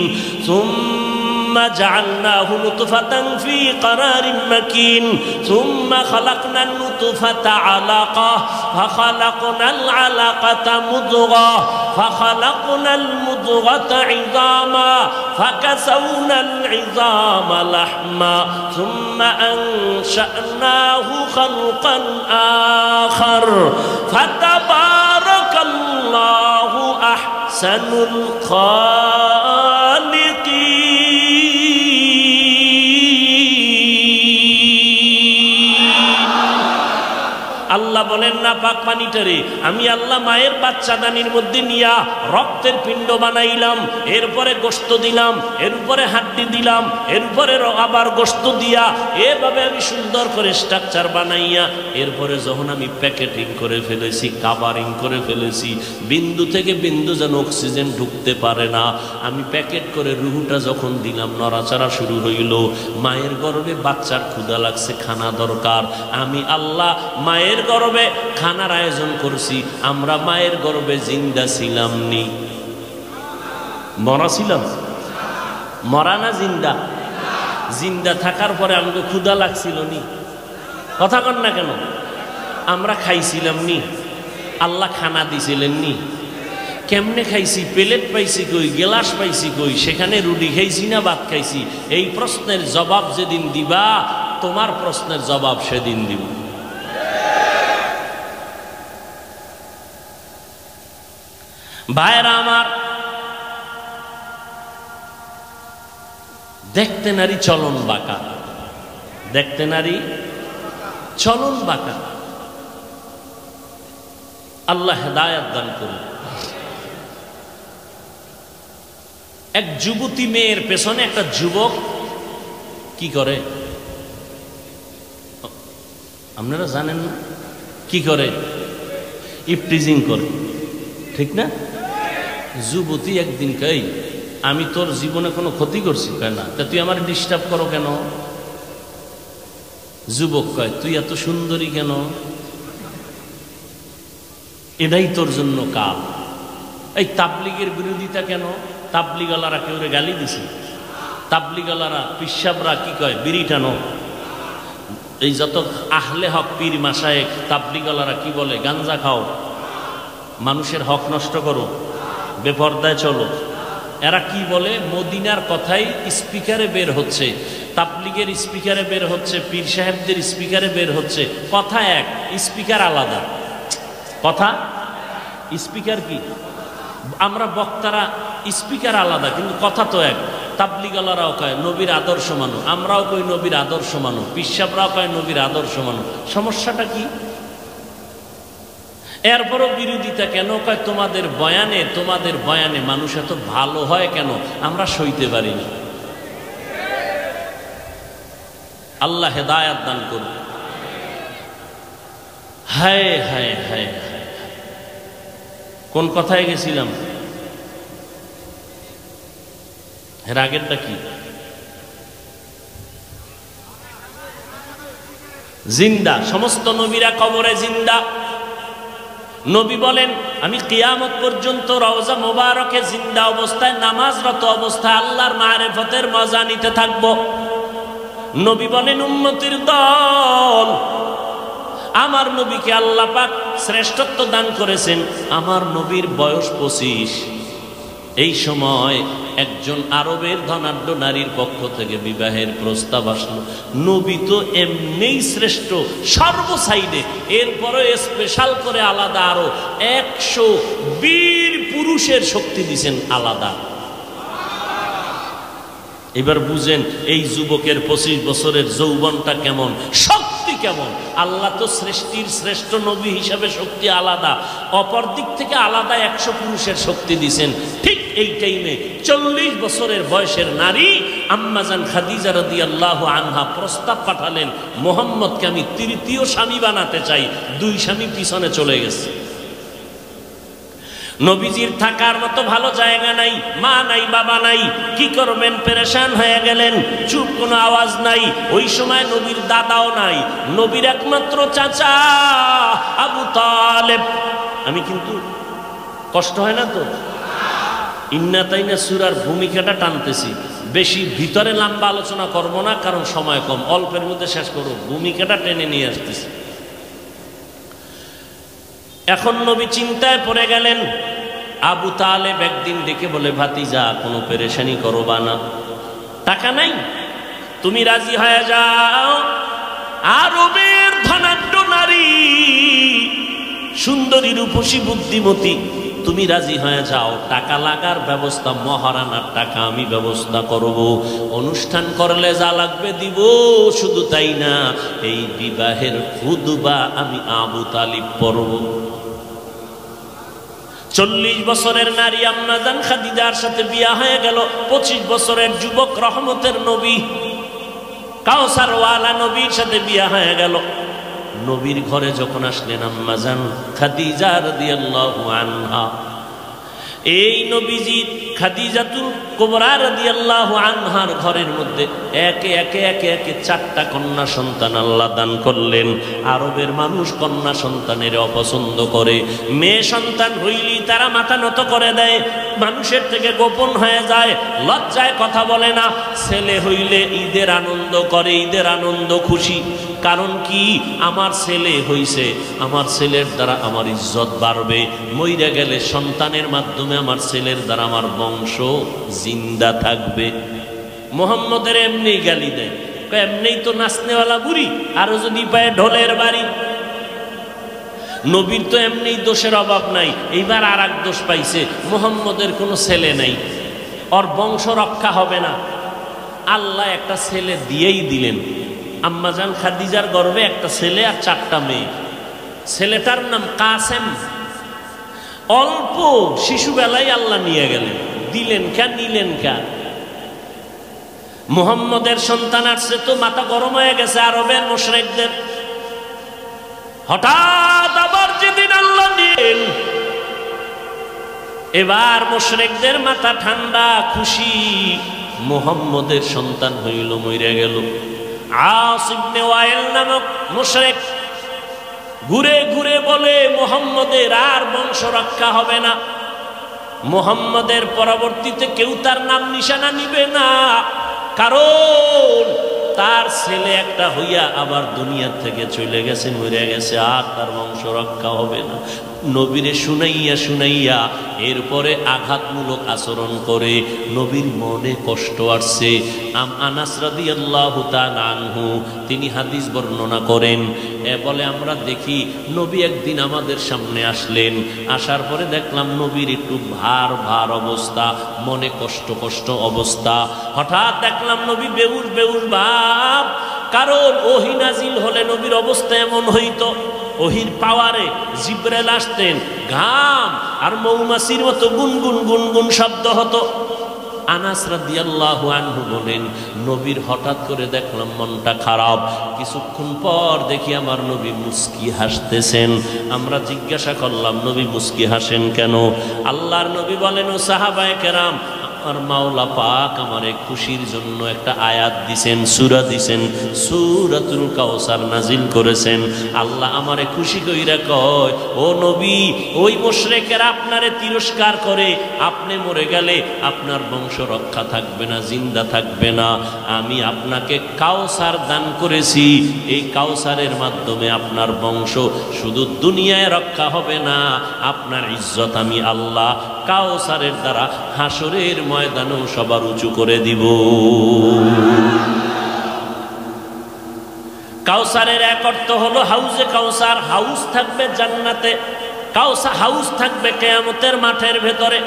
সুম্মা জাআলনাহু নুতফাতান ফি ক্বারারিন মাকিন সুম্মা খালাকনান নুতফাতা আলাকা ফাখালাকনাল আলাকাতা মুদগা ফাখালাকনাল মুদগাতা ইযামা ফাকাসাউনাল ইযামা লাহমা সুম্মা আনশা'নাহু খালকান আখার ফাতাবারাকাল্লাহু আহসানুল খালিকিন। আল্লাহ বলেন না পাক পানিটারে আমি আল্লাহ মায়ের বাচ্চাদানির মধ্যে নিয়া রক্তের পিণ্ড বানাইলাম, এরপরে গোশত দিলাম, এরপরে হাড্ডি দিলাম, এরপরে আবার গোশত দিয়া এভাবে আমি সুন্দর করে স্ট্রাকচার বানাইয়া এরপরে যখন আমি প্যাকেটিং করে ফেলেছি, কাভারিং করে ফেলেছি, বিন্দু থেকে বিন্দু যেন অক্সিজেন ঢুকতে পারে না, আমি প্যাকেট করে রুহুটা যখন দিলাম নড়াচড়া শুরু হইল। মায়ের গর্ভে বাচ্চার ক্ষুধা লাগছে, খানা দরকার। আমি আল্লাহ মায়ের গর্ভে খানার আয়োজন করছি। আমরা মায়ের গর্ভে জিন্দা ছিলাম নি? মরা ছিলাম? মরা না জিন্দা? জিন্দা থাকার পরে আমাকে ক্ষুধা লাগছিল নি? কথা কন না কেন? আমরা খাইছিলাম নি? আল্লাহ খানা দিছিলেন নি? কেমনে খাইছি? প্লেট পাইছি কই, গেলাস পাইছি কই? সেখানে রুটি খাইছি না ভাত খাইছি? এই প্রশ্নের জবাব যেদিন দিবা তোমার প্রশ্নের জবাব সেদিন দিব। ভাইরা আমার, দেখতে নারী চলন বাঁকা, দেখতে নারী চলন বাঁকা। আল্লাহ হেদায়েত দান করুন। এক যুবতী মেয়ের পেছনে একটা যুবক কি করে আপনারা জানেন না? কি করে? ইফটিজিং করে, ঠিক না? যুবতী একদিন কই আমি তোর জীবনে কোনো ক্ষতি করছি? কয় না। তা তুই আমার ডিস্টার্ব করো কেন? যুবক কয় তুই এত সুন্দরী কেন? এটাই তোর জন্য কাল। এই তাবলীগের বিরোধিতা কেন? তাবলিগালারা কেউ গালি দিছে? তাবলিগালারা পিসাবরা কি কয়? বিড়ি টানো। এই যত আহলে হক পীর মাশায়েখ তাবলিগালারা কি বলে? গাঞ্জা খাও, মানুষের হক নষ্ট করো, বেপরদায় চলো। এরা কি বলে? মদিনার কথাই স্পিকারে বের হচ্ছে, তাবলিগের স্পিকারে বের হচ্ছে, পীর সাহেবদের স্পিকারে বের হচ্ছে। কথা এক, স্পিকার আলাদা। কথা স্পিকার কি? আমরা বক্তারা স্পিকার আলাদা, কিন্তু কথা তো এক। তাবলিগালারাও কয় নবীর আদর্শ মানো, আমরাও কই নবীর আদর্শ মানো, পিসাবরাও কয় নবীর আদর্শ মানো। সমস্যাটা কি? এরপরও বিরোধিতা কেন? কয় তোমাদের বয়ানে মানুষ এত ভালো হয় কেন? আমরা সইতে পারি না। আল্লাহ হেদায়াত দান করুন। হায় হায় হায় হায়, কোন কথায় গেছিলাম? এর আগেরটা কি? জিন্দা, সমস্ত নবীরা কবরে জিন্দা। নবী বলেন আমি কিয়ামত পর্যন্ত রওজা মোবারকে জিন্দা অবস্থায় নামাজরত অবস্থায় আল্লাহর মারিফতের মজা নিতে থাকব। নবী বলেন উম্মতের দল, আমার নবীকে আল্লাহ পাক শ্রেষ্ঠত্ব দান করেছেন। আমার নবীর বয়স 25। এই সময় একজন আরবের ধনাঢ্য নারীর পক্ষ থেকে বিবাহের প্রস্তাব আসলো। নবী তো এমনিই শ্রেষ্ঠ সর্বসাইডে, এরপরে স্পেশাল করে আলাদা আরো 120 পুরুষের শক্তি দিয়েছেন আলাদা। এবার বুঝেন এই যুবকের 25 বছরের যৌবনটা কেমন, শক্তি কেমন। আল্লাহ তো সৃষ্টির শ্রেষ্ঠ নবী হিসাবে শক্তি আলাদা, অপর দিক থেকে আলাদা 100 পুরুষের শক্তি দিছেন। ঠিক এই টাইমে 40 বছরের বয়সের নারী আম্মাজান খাদিজা রাদিয়াল্লাহু আনহা প্রস্তাব পাঠালেন, মুহাম্মদকে আমি তৃতীয় স্বামী বানাতে চাই। 2 স্বামী পিছনে চলে গেছে। নবীজির থাকার মতো ভালো জায়গা নাই, মা নাই, বাবা নাই, কি করবেন? পেরেশান হয়ে গেলেন। চুপ, কোনো আওয়াজ নাই। ওই সময় নবীর দাদাও নাই, নবীর একমাত্র চাচা আবু তালেব। আমি কিন্তু কষ্ট হয় না তো? ইন্না তাইনা সূরার ভূমিকাটা টানতেছি, বেশি ভিতরে লম্বা আলোচনা করব না, কারণ সময় কম, অল্পের মধ্যে শেষ করব। ভূমিকাটা টেনে নিয়ে আসতেছি। এখন নবী চিন্তায় পড়ে গেলেন। আবু তালেব একদিন ডেকে বলে, ভাতিজা কোনো পেরেশানি করবা না, টাকা নাই, তুমি রাজি হয়ে যাও। আরবের ধনাঢ্য নারী, সুন্দরী, রূপসী, বুদ্ধিমতী, তুমি রাজি হয়ে যাও। টাকা লাগার ব্যবস্থা, মহারানার টাকা আমি ব্যবস্থা করব, অনুষ্ঠান করলে যা লাগবে দিব। শুধু তাই না, এই বিবাহের খুতবা আমি আবু তালিব পড়ব। 40 বছরের নারী আম্মাজান খাদিজার সাথে বিয়া হয়ে গেল। 25 বছরের যুবক রহমতের নবী কাউসারওয়ালা নবীর সাথে বিয়া হয়ে গেল। নবীর ঘরে যখন আসলেন আম্মাজান খাদিজা রাদিয়াল্লাহু আনহা, এই নবীজি খাদিজাতুল কুবরা রাদিয়াল্লাহু আনহার ঘরের মধ্যে একে একে 4টা কন্যা সন্তান আল্লাহ দান করলেন। আরবের মানুষ কন্যা সন্তানের অপছন্দ করে, মেয়ে সন্তান হইলেই তারা মাথা নত করে দেয়, মানুষের থেকে গোপন হয়ে যায়, লজ্জায় কথা বলে না। ছেলে হইলে ঈদের আনন্দ করে, ঈদের আনন্দ খুশি। কারণ কি? আমার ছেলে হইছে, আমার ছেলের দ্বারা আমার ইজ্জত বাড়বে, মইরা গেলে সন্তানের মাধ্যমে আমার ছেলের দ্বারা আমার বংশ জিন্দা থাকবে। মুহাম্মদের এমনি গালি দেয়, এমনি তো নাচনেওয়ালা বুড়ি, আরো যদি পায় ঢোলের বাড়ি। নবীর তো এমনি দোষের অভাব নাই, এইবার আর এক দোষ পাইছে, মুহাম্মদের কোনো ছেলে নাই, ওর বংশ রক্ষা হবে না। আল্লাহ একটা ছেলে দিয়েই দিলেন। আম্মাজান খাদিজার গর্ভে একটা ছেলে আর 4টা মেয়ে। ছেলেটার নাম কাসেম। অল্প শিশুবেলায় আল্লাহ নিয়ে গেলেন, দিলেন কে, নিলেন কে? মুহাম্মদের সন্তান আসছে তো মাথা গরম হয়ে গেছে আরবের মুশরিকদের। হঠাৎ আবার যেদিন আল্লাহ নিলেন, এবার মুশরিকদের মাথা ঠান্ডা, খুশি, মুহাম্মদের সন্তান হইল, মইরা গেল। আস ইবনে ওয়াইল নামক মুশরিক ঘুরে ঘুরে বলে মুহাম্মদের আর বংশ রক্ষা হবে না। মুহাম্মদের পরবর্তীতে কেউ তার নাম নিশানা নিবে না, কারণ তার ছেলে একটা হইয়া আবার দুনিয়া থেকে চলে গেছে, মরে গেছে, আর তার বংশ রক্ষা হবে না। নবীরে শুনাইয়া শুনাইয়া এরপরে আঘাতমূলক আচরণ করে নবীর মনে কষ্ট আসছে। আনাস রাদিয়াল্লাহু তাআলা আনহু তিনি হাদিস বর্ণনা করেন, বলে আমরা দেখি নবী একদিন আমাদের সামনে আসলেন, আসার পরে দেখলাম নবীর একটু ভার ভার অবস্থা, মনে কষ্ট কষ্ট অবস্থা। হঠাৎ দেখলাম নবী বেউস বেউস ভাব, কারণ ওহী নাজিল হলে নবীর অবস্থা এমন হইতো, ওহির পাওয়ারে জিবরাইল আসতেন, ঘাম আর মৌমাছির মতো গুনগুন গুনগুন শব্দ হতো। আনাস রাদিয়াল্লাহু আনহু বলেন, নবীর হঠাৎ করে দেখলাম মনটা খারাপ, কিছুক্ষণ পর দেখি আমার নবী মুস্কি হাসতেছেন। আমরা জিজ্ঞাসা করলাম, নবী মুস্কি হাসেন কেন? আল্লাহর নবী বলেন, ও সাহাবায়ে কেরাম, আমার মাওলা পাক আমারে খুশির জন্য একটা আয়াত দিছেন, সূরা দিছেন, সূরাতুল কাউসার নাজিল করেছেন। আল্লাহ আমারে খুশি কইরা কয়, ও নবী, ওই মুশরিকেরা আপনারে তিরস্কার করে, আপনি মরে গেলে আপনার বংশ রক্ষা থাকবে না, জিন্দা থাকবে না। আমি আপনাকে কাউসার দান করেছি, এই কাউসারের মাধ্যমে আপনার বংশ শুধু দুনিয়ায় রক্ষা হবে না, আপনার ইজ্জত আমি আল্লাহ কাউসারের দ্বারা হাসরের ময়দানেও সবার উঁচু করে দিব। কাউসারের এক অর্থ হলো হাউজে কাউসার, হাউস থাকবে জান্নাতে, কাউসার হাউস থাকবে কিয়ামতের মাঠের ভেতরে,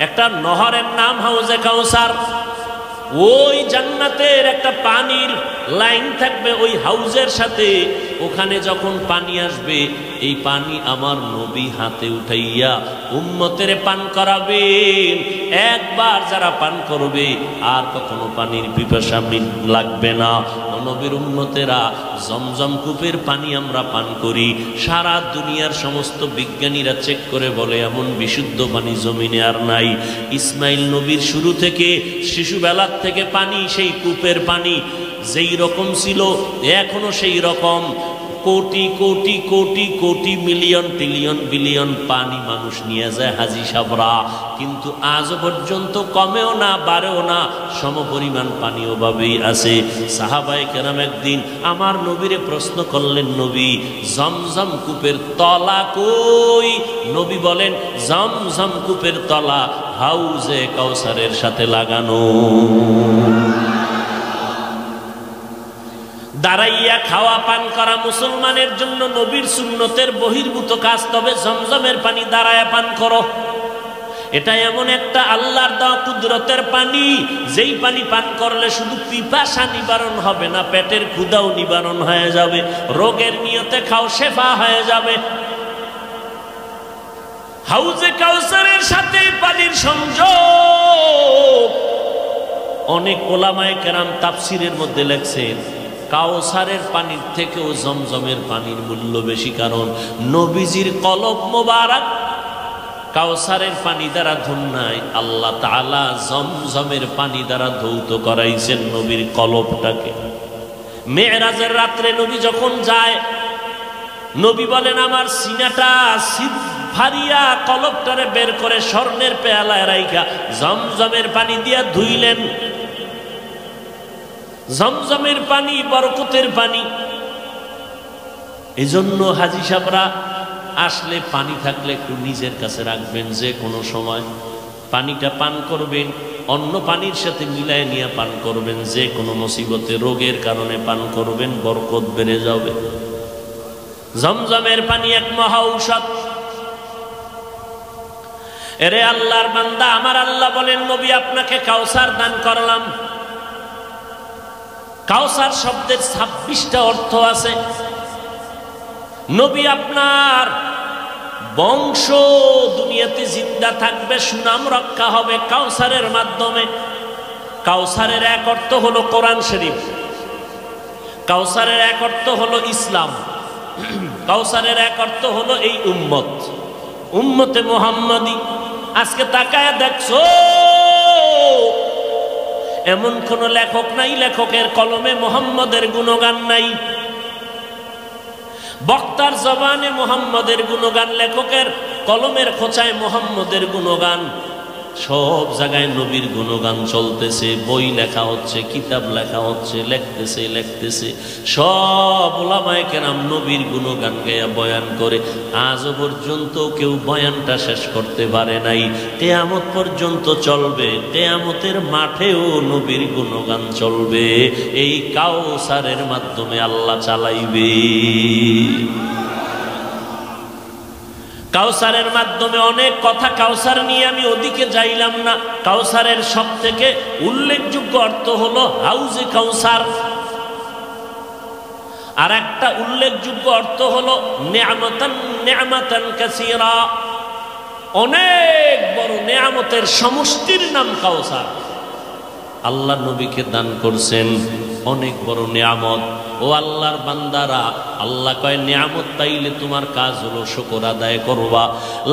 একটা নহরের নাম হাউজে কাউসার। ওই জান্নাতের একটা পানির লাইন থাকবে ওই হাউজের সাথে, ওখানে যখন পানি আসবে এই পানি আমার নবী হাতে উঠাইয়া উম্মতের পান করাবেন। একবার যারা পান করবে আর কখনো পানির পিপাসা লাগবে না। নবীর উম্মতেরা জমজম কূপের পানি আমরা পান করি, সারা দুনিয়ার সমস্ত বিজ্ঞানীরা চেক করে বলে এমন বিশুদ্ধ পানি জমিনে আর নাই। ইসমাইল নবীর শুরু থেকে শিশুবেলার থেকে পানি, সেই কূপের পানি যেই রকম ছিল এখনো সেই রকম, crore crore crore crore million trillion billion পানি মানুষ নিয়ে যায় হাজি সাবরা, কিন্তু আজ পর্যন্ত কমেও না বাড়েও না, সমপরিমাণ পানি ওভাবেই আছে। সাহাবায়ে কেরাম একদিন আমার নবীরে প্রশ্ন করলেন, নবী জমজম কূপের তলা কই? নবী বলেন, জমজম কূপের তলা হাউজে কাউসারের সাথে লাগানো। দাঁড়াইয়া খাওয়া পান করা মুসলমানের জন্য নবীর সুন্নতের বহির্ভূত কাজ, তবে জমজমের পানি দাঁড়ায়া পান করো। এটা এমন একটা আল্লাহর দেওয়া কুদরতের পানি, যেই পানি পান করলে শুধু পিপাসা নিবারণ হবে না, পেটের ক্ষুধাও নিবারণ হয়ে যাবে, রোগের নিয়তে খাও শেফা হয়ে যাবে। হাউজে কাউসারের সাথে পানির সংযোগ। অনেক ওলামায়ে কেরাম তাফসিরের মধ্যে লেখছেন, কাউসারের পানির থেকেও জমজমের পানির মূল্য বেশি, কারণ নবীজির কলব মোবারক কাউসারের পানি দ্বারা ধুনায়, আল্লাহ তাআলা জমজমের পানি দ্বারা ধৌত করাইছেন নবীর কলবটাকে। মেরাজের রাত্রে নবী যখন যায়, নবী বলেন আমার সিনাটা ভারিয়া কলবটারে বের করে স্বর্ণের পেয়ালায় রাইখা জমজমের পানি দিয়া ধুইলেন। জমজমের পানি বরকতের পানি। এজন্য হাজী সাহেবরা আসলে পানি থাকলে একটু নিজের কাছে রাখবেন, যে কোনো সময় পানিটা পান করবেন, অন্য পানির সাথে মিলায় নিয়ে পান করবেন, যে কোনো মুসিবতে রোগের কারণে পান করবেন, বরকত বেড়ে যাবে। জমজমের পানি এক মহা ঔষধ। এরে আল্লাহর বান্দা, আমার আল্লাহ বলেন, নবী আপনাকে কাউসার দান করলাম। কাউসার শব্দের 26টা অর্থ আছে। নবী আপনার বংশ দুনিয়াতে জিন্দা থাকবে, সুনাম রক্ষা হবে কাউসারের মাধ্যমে। কাউসারের এক অর্থ হলো কোরআন শরীফ, কাউসারের এক অর্থ হলো ইসলাম, কাউসারের এক অর্থ হলো এই উম্মত, উম্মতে মুহাম্মাদি। আজকে তাকায় দেখছো এমন কোন লেখক নাই, লেখকের কলমে মুহাম্মদের গুণগান নাই, বক্তার জবানে মুহাম্মদের গুণগান লেখকের কলমের খোঁচায় মুহাম্মদের গুণগান, সব জায়গায় নবীর গুণগান চলতেছে, বই লেখা হচ্ছে, কিতাব লেখা হচ্ছে, লিখতেছে সব উলামায়ে কেরাম নবীর গুণগান গায়া বয়ান করে। আজও পর্যন্ত কেউ বয়ানটা শেষ করতে পারে নাই। কিয়ামত পর্যন্ত চলবে, কিয়ামতের মাঠেও নবীর গুণগান চলবে। এই কাউসারের মাধ্যমে আল্লাহ চালাইবে। কাউসারের মাধ্যমে অনেক কথা, কাউসার নিয়ে আমি ওদিকে যাইলাম না। কাউসারের সব থেকে উল্লেখযোগ্য অর্থ হলো হাউজে কাউসার, আর একটা উল্লেখযোগ্য অর্থ হলো নেয়ামাতান কাসীরা, অনেক বড় নেয়ামতের সমষ্টির নাম কাউসার। আল্লাহ নবীকে দান করছেন অনেক বড় নেয়ামত। ও আল্লাহর বান্দারা, আল্লাহ কয় নিয়ামত পাইলে তোমার কাজ হলো শুকর আদায় করবা।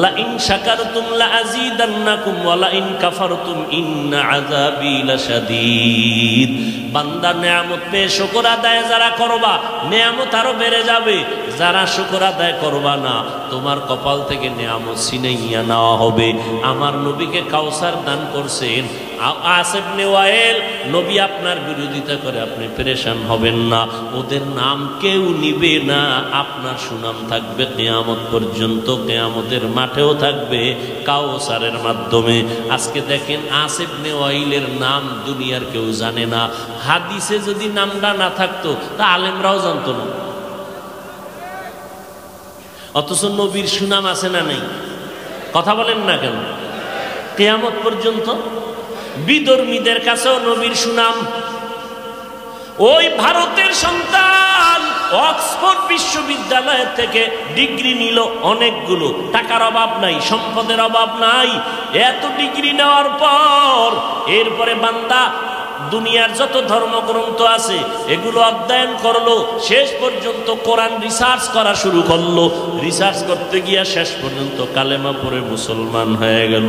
লা ইন শাকারতুম লা আযীদান্নাকুম ওয়া লা ইন কাফারতুম ইন্না আযাবী লাশাদীদ। বান্দা নিয়ামত পেয়ে শুকর আদায় যারা করবা, নিয়ামত আরো বেড়ে যাবে। যারা শুকর আদায় করবা না, তোমার কপাল থেকে নিয়ামত ছিনাইয়া নেওয়া হবে। আমার নবীকে কাউসার দান করছেন। আসিফ ইবনে ওয়াইল, নবী আপনার বিরোধিতা করে আপনি পেরেশান হবেন না। ওদের নাম কেউ নিবে না, আপনার সুনাম থাকবে কিয়ামত পর্যন্ত, কিয়ামতের মাঠেও থাকবে কাউসারের মাধ্যমে। আজকে দেখেন আসিফ ইবনে ওয়াইলের নাম দুনিয়ার কেউ জানে না। হাদিসে যদি নামটা না থাকতো তা আলেমরাও জানতো না। অথচ নবীর সুনাম আছে না নেই? কথা বলেন না কেন? কিয়ামত পর্যন্ত বিধর্মীদের কাছেও নবীর সুনাম। ওই ভারতের সন্তান অক্সফোর্ড বিশ্ববিদ্যালয় থেকে ডিগ্রি নিল অনেকগুলো, টাকার অভাব নাই, সম্পদের অভাব নাই। এত ডিগ্রি নেওয়ার পর এরপরে বান্দা দুনিয়ার যত ধর্মগ্রন্থ আছে এগুলো অধ্যয়ন করলো, শেষ পর্যন্ত কোরআন রিসার্চ করা শুরু করলো। রিসার্চ করতে গিয়া শেষ পর্যন্ত কালেমা পড়ে মুসলমান হয়ে গেল।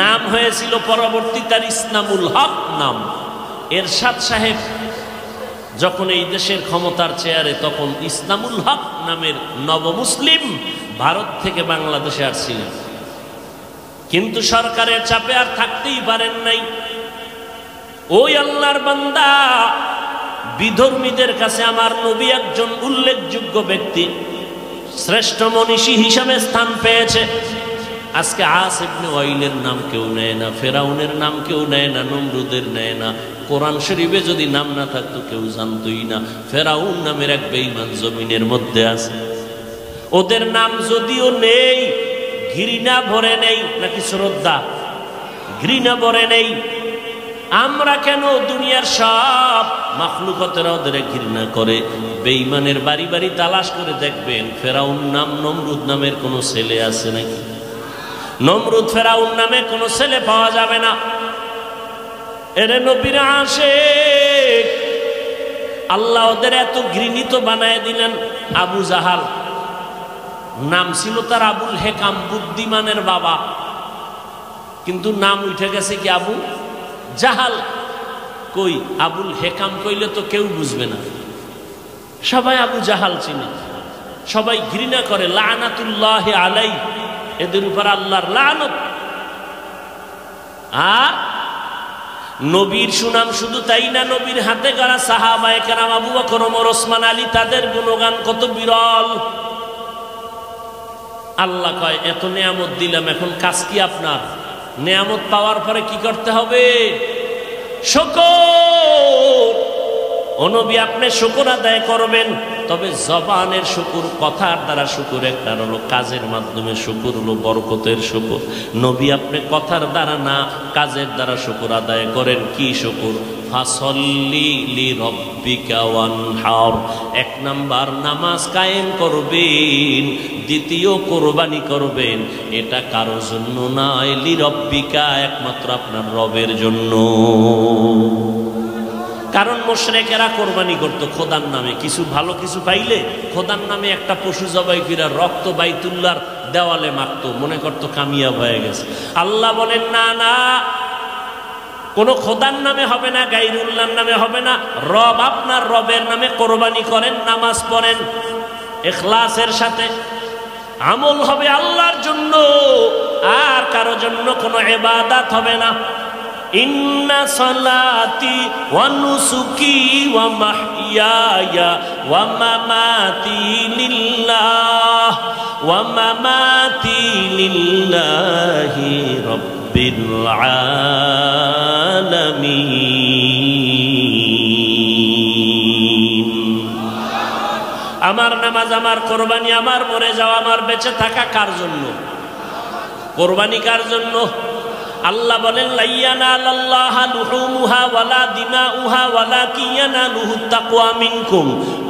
নাম হয়েছিল পরবর্তী তার ইসলামুল হক নাম। এরশাদ সাহেব যখন এই দেশের ক্ষমতার চেয়ারে, তখন ইসলামুল হক নামের নবমুসলিম ভারত থেকে বাংলাদেশে আসছিলেন, কিন্তু সরকারের চাপে আর থাকতেই পারেন নাই। ওই আল্লাহর বান্দা বিধর্মীদের কাছে আমার নবী একজন উল্লেখযোগ্য ব্যক্তি, শ্রেষ্ঠ মনীষী হিসাবে স্থান পেয়েছে। আজকে আসিফ ইবনে ওয়াইলের নাম কেউ নেয় না, ফেরাউনের নাম কেউ নেয় না, নমরুদের নেয় না। কোরআন শরীফে যদি নাম না থাকতো কেউ জানতই না। ফেরাউন নামের এক বেঈমান জমিনের মধ্যে আছে। ওদের নাম যদিও নেই, ঘৃণা ভরে নেই, নাকি শ্রদ্ধা? ঘৃণা ভরে নেই। আমরা কেন? দুনিয়ার সব মাখলুকতেরা ওদের ঘৃণা করে। বেঈমানের বাড়ি বাড়ি তালাশ করে দেখবেন ফেরাউন নাম, নমরুদ নামের কোনো ছেলে আছে নাকি? নমরুদ ফেরাউন নামে কোনো ছেলে পাওয়া যাবে না। এরে নবীর আশিক, আল্লাহ ওদের এত ঘৃণিত বানায় দিলেন। আবু জাহাল নাম ছিল তার আবুল হেকাম, বুদ্ধিমানের বাবা, কিন্তু নাম উঠে গেছে কি আবু জাহাল। কই আবুল হেকাম কইলে তো কেউ বুঝবে না, সবাই আবু জাহাল চিনে, সবাই ঘৃণা করে। লানাতুল্লাহি আলাইহি, এদের উপর আল্লাহর লানত। আর নবীর সুনাম শুধু তাই না, নবীর হাতে গড়া সাহাবায়ে কেরাম আবু বকর, ওমর, ওসমান, আলী, তাদের গুণগান কত বিরল। আল্লাহ কয় এত নিয়ামত দিলাম, এখন কাজ কি আপনার? নিয়ামত পাওয়ার পরে কি করতে হবে? শুকর। ও নবী, আপনি শুকর আদায় করবেন, তবে জবানের শুকর, কথার দ্বারা শুকর একটা হলো, কাজের মাধ্যমে শুকর হলো বরকতের শুকর। নবী আপনি কথার দ্বারা না, কাজের দ্বারা শুকর আদায় করেন। কি শুকর? ফাসল্লি লিরাব্বিকা ওয়ানহার। এক নাম্বার নামাজ কায়েম করবেন, দ্বিতীয় কোরবানি করবেন। এটা কারোর জন্য নয়, লিরাব্বিকা, একমাত্র আপনার রবের জন্য। কারণ মুশরিকেরা কোরবানি করতো খোদার নামে, কিছু ভালো কিছু পাইলে খোদার নামে একটা পশু জবাই করে রক্ত বাইতুল্লাহর দেওয়ালে মাখতো, মনে করতো কামিয়াব হয়ে গেছে। আল্লাহ বলেন না না, কোন খোদার নামে হবে না, গায়রুল্লাহর নামে হবে না। রব, আপনার রবের নামে কোরবানি করেন, নামাজ পড়েন ইখলাসের সাথে। আমল হবে আল্লাহর জন্য, আর কারো জন্য কোনো ইবাদত হবে না। ইন্না সালাতি ওয়া নুসুকি ওয়া মাহইয়ায়া ওয়া মামাতি লিল্লাহ ওয়া মামাতি লিল্লাহি রাব্বিল আলামিন। আমার নামাজ, আমার কোরবানি, আমার মরে যাওয়া, আমার বেঁচে থাকা কার জন্য? কোরবানি কার জন্য? আল্লাহ বলেন লাইয়ানালাল্লাহা লুহুমুহা ওয়ালা দিমাউহা ওয়ালাকিন ইয়ানালুহুত তাকওয়া মিনকুম।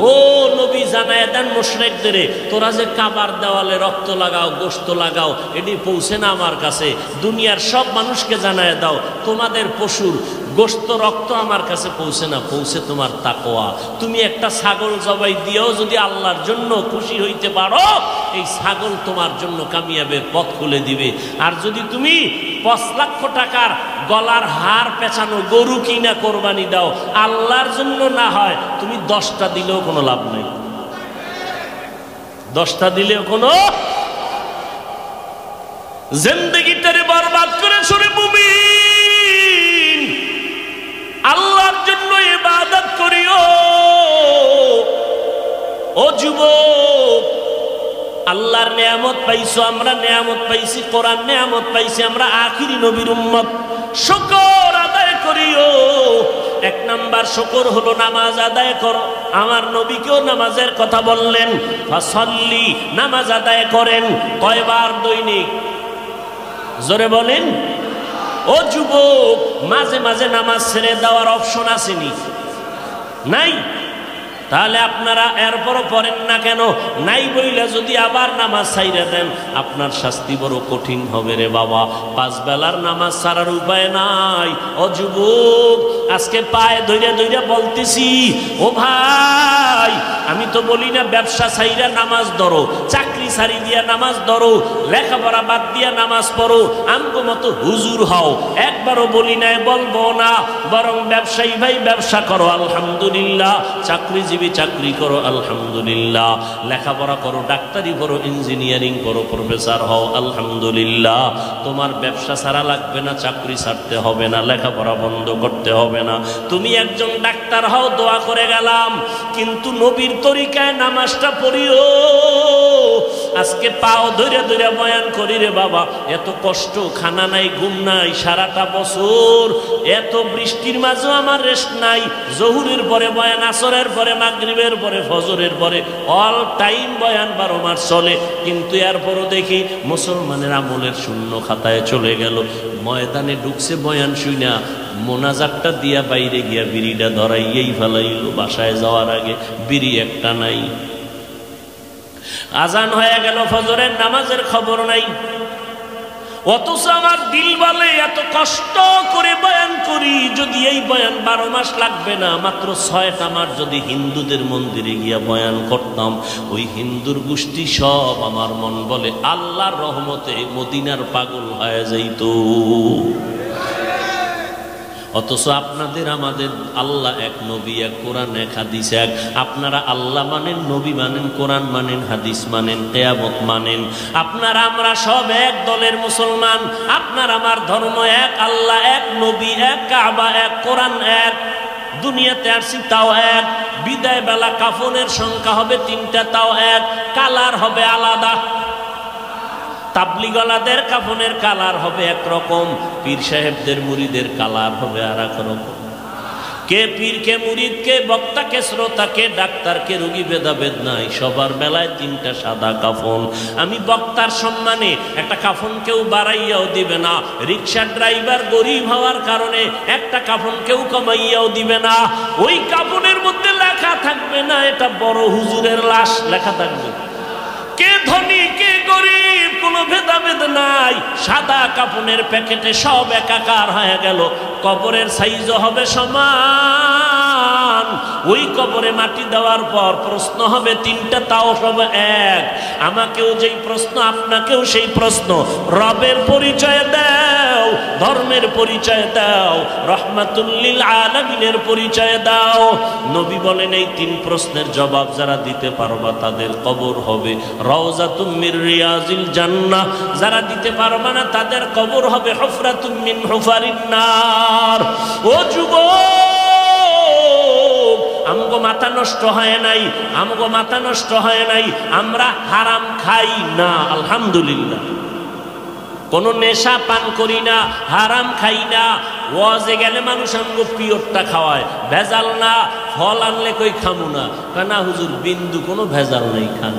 ও নবী জানায় দেন মুশরিকদের, তোরা যে কাবার দেওয়ালে রক্ত লাগাও, গোশত লাগাও, এটি পৌঁছে না আমার কাছে। দুনিয়ার সব মানুষকে জানায় দাও তোমাদের পশুর গোশত রক্ত আমার কাছে পৌঁছে না, পৌঁছে তোমার তাকওয়া। তুমি একটা ছাগল জবাই দিয়েও যদি আল্লাহর জন্য খুশি হইতে পারো, এই ছাগল তোমার জন্য কামিয়াবের পথ খুলে দিবে। আর যদি তুমি 5 লক্ষ টাকার গলার হার পেঁচানো গরু কিনা কোরবানি দাও, আল্লাহর জন্য না হয়, তুমি 10টা দিলেও কোনো লাভ নাই। 10টা দিলেও কোনো, জিন্দেগিটারে বরবাদ করে সরে মুমিন, আল্লাহর জন্য ইবাদত করিও। ও যুবক, আল্লাহর নিয়ামত পাইছো, আমরা নিয়ামত পাইছি, কোরআন নিয়ামত পাইছি, আমরা আখিরি নবীর উম্মত, শুকর আদায় করিও। 1 নাম্বার শুকর হলো নামাজ আদায় করো। আমার নবীকেও নামাজের কথা বললেন, ফাসাল্লি, নামাজ আদায় করেন। কয়বার দৈনিক? জোরে বলেন। ও যুবক, মাঝে মাঝে নামাজ ছেড়ে দেওয়ার অপশন আসেনি? নাই। তাহলে আপনারা এরপরও পড়েন না কেন? নাই বইলা যদি আবার নামাজ ছাইরা দেন, আপনার শাস্তি বড় কঠিন হবে রে বাবা। 5 বেলার নামাজ ছাড়ার উপায় নাই। ও যুবক, আজকে পায়ে ধইরা ধইরা বলতেছি, ও ভাই, আমি তো বলি না ব্যবসা ছাইরা নামাজ ধরো, চাকরি ছাড়ি দিয়া নামাজ ধরো, লেখাপড়া বাদ দিয়া নামাজ পড়ো, আমগো মতো হুজুর হও, একবারও বলি নাই, বলবো না। বরং ব্যবসায়ী ভাই ব্যবসা করো, আলহামদুলিল্লাহ। চাকরিজীবী চাকরি করো, আলহামদুলিল্লাহ। লেখাপড়া করো, ডাক্তারি করো, ইঞ্জিনিয়ারিং করো, প্রফেসর হও, আলহামদুলিল্লাহ। তোমার ব্যবসা ছাড়া লাগবে না, চাকরি ছাড়তে হবে না, লেখাপড়া বন্ধ করতে হবে না। তুমি একজন ডাক্তার হও, দোয়া করে গেলাম, কিন্তু নবীর তরিকায় নামাজটা পড়িও। আজকে পাও ধরে ধরে বয়ান করি রে বাবা, এত কষ্ট, খানা নাই, ঘুম নাই, সারাটা বছর এত বৃষ্টির মাঝেও আমার রেস্ট নাই। জহুরের পরে বয়ান, আসরের পরে, মাগরিবের পরে, ফজরের পরে, অল টাইম বয়ান 12 মাস চলে। কিন্তু এরপরও দেখি মুসলমানের আমলের শূন্য খাতায় চলে গেল। ময়দানে ঢুকছে বয়ান শুইনা, মোনাজাতটা দিয়া বাইরে গিয়া বিড়িটা ধরাইয়েই ফেলাইল। বাসায় যাওয়ার আগে বিড়ি একটা নাই। আজান হয়ে গেল, ফজরের নামাজের খবর নাই। অথচ আমার দিল বলে এত কষ্ট করে বয়ান করি, যদি এই বয়ান 12 মাস লাগবে না, মাত্র 6টা মাস যদি হিন্দুদের মন্দিরে গিয়া বয়ান করতাম, ওই হিন্দুর গোষ্ঠী সব আমার মন বলে আল্লাহর রহমতে মদিনার পাগল হয়ে যাইত। অথচ আপনাদের আমাদের আল্লাহ এক, নবী এক, কোরআন এক, হাদিস এক। আপনারা আল্লাহ মানেন, নবী মানেন, কোরআন মানেন, হাদিস মানেন, কিয়ামত মানেন। আপনারা আমরা সব এক দলের মুসলমান। আপনার আমার ধর্ম এক, আল্লাহ এক, নবী এক, কাবা এক, কোরআন এক। দুনিয়াতে আসছি তাও এক। বিদায় বেলা কাফনের সংখ্যা হবে 3টা, তাও এক। কালার হবে আলাদা। তাবলিগলাদের কাফনের কালার হবে একরকম, পীর সাহেবদের মুরিদের কালার হবে আর এক রকম। কে পীর, কে মুরিদ, কে বক্তা, কে শ্রোতা, কে ডাক্তার, কে রোগী, ভেদাভেদ নাই। সবার বেলায় 3টা সাদা কাফন। আমি বক্তার সম্মানে একটা কাফন কেউ বাড়াইয়াও দিবে না। রিক্সার ড্রাইভার গরিব হওয়ার কারণে একটা কাফন কেউ কমাইয়াও দিবে না। ওই কাফনের মধ্যে লেখা থাকবে না এটা বড় হুজুরের লাশ, লেখা থাকবে কে ধনী কে গরিব, কোনো ভেদাভেদ নাই। সাদা কাফনের প্যাকেটে সব একাকার হয়ে গেল। কবরের সাইজও হবে সমান। ওই কবরে মাটি দেওয়ার পর প্রশ্ন হবে 3টা, তাও সব এক। আমাকেও যেই প্রশ্ন, আপনাকেও সেই প্রশ্ন। রবের পরিচয় দাও, ধর্মের পরিচয় দাও, রহমাতুল লিল আলামিনের পরিচয় দাও। নবী বলেন এই 3 প্রশ্নের জবাব যারা দিতে পারবা তাদের কবর হবে রাউযাতুম মির রিয়াজিল জান্নাহ, যারা দিতে পারবা না তাদের কবর হবে হুফরাতুম মিন হুফারিন নার। ও যুবক, আমগো মাথা নষ্ট হয় নাই, আমগো মাথা নষ্ট হয় নাই, আমরা হারাম খাই না আলহামদুলিল্লাহ, কোনো নেশা পান করি না, হারাম খাই না। ওয়াজে গেলে মানুষ আমগো পিওরটা খাওয়ায়, ভেজাল না। ফল আনলে কই খামু না, না হুজুর বিন্দু কোনো ভেজাল নাই, খান।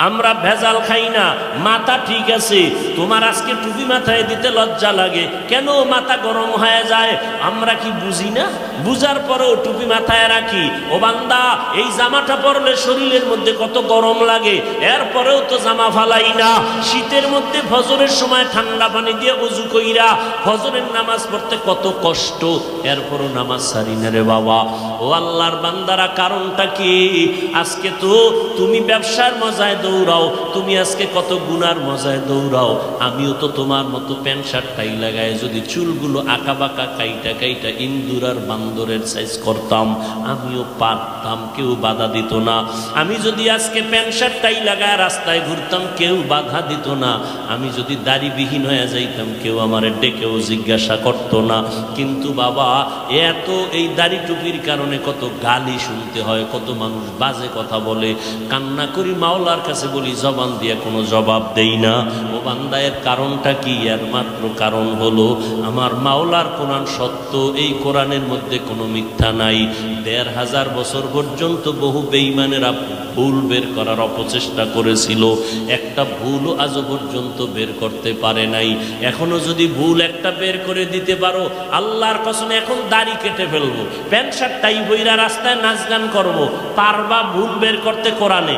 আমরা ভেজাল খাই না। মাথা ঠিক আছে, তোমার আজকে টুপি মাথায় দিতে লজ্জা লাগে কেন? মাথা গরম হয়ে যায়। আমরা কি বুঝি না? বুঝার পরেও টুপি মাথায় রাখি। ও বান্দা, এই জামাটা পরলে শরীরের মধ্যে কত গরম লাগে, এরপরেও তো জামা ফালাই না। শীতের মধ্যে ফজরের সময় ঠান্ডা পানি দিয়ে ওযু কইরা ফজরের নামাজ পড়তে কত কষ্ট, এরপরও নামাজ ছাড়ি না রে বাবা। ও আল্লাহর বান্দারা, কারণটা কি? আজকে তো তুমি ব্যবসার মজায় দৌড়াও, তুমি আজকে কত গুনার মজায় দৌড়াও। আমিও তো তোমার মতো প্যান্ট শার্ট টাই লাগায় যদি চুলগুলো আঁকা বাঁকা কাইটা কাইটা ইন্দুর আর বান্দরের সাইজ করতাম, আমিও পারতাম, কেউ বাধা দিত না। আমি যদি আজকে প্যান্ট শার্ট টাই লাগায় রাস্তায় ঘুরতাম, কেউ বাধা দিত না। আমি যদি দাড়িবিহীন হয়ে যাইতাম, কেউ আমার ডেকেও জিজ্ঞাসা করত না। কিন্তু বাবা, এত এই দাড়ি টুপির কারণে কত গালি শুনতে হয়, কত মানুষ বাজে কথা বলে। কান্না করি মাওলার কাছে, বলি জবান দিয়ে কোনো জবাব দেই না। ও বান্দা, এর কারণটা কি? এর মাত্র কারণ হলো আমার মাওলার কোরআন সত্য, এই কোরআনের মধ্যে কোনো মিথ্যা নাই। ১৫০০ বছর পর্যন্ত বহু বেঈমানেরা ভুল বের করার অপচেষ্টা করেছিল, একটা ভুলও আজও পর্যন্ত বের করতে পারে নাই। এখনো যদি ভুল একটা বের করে দিতে পারো, আল্লাহর কসম এখন দাড়ি কেটে ফেলবো, প্যান্ট শার্ট টাই বইরা রাস্তায় নাচ গান করবো। পারবা ভুল বের করতে কোরআনে?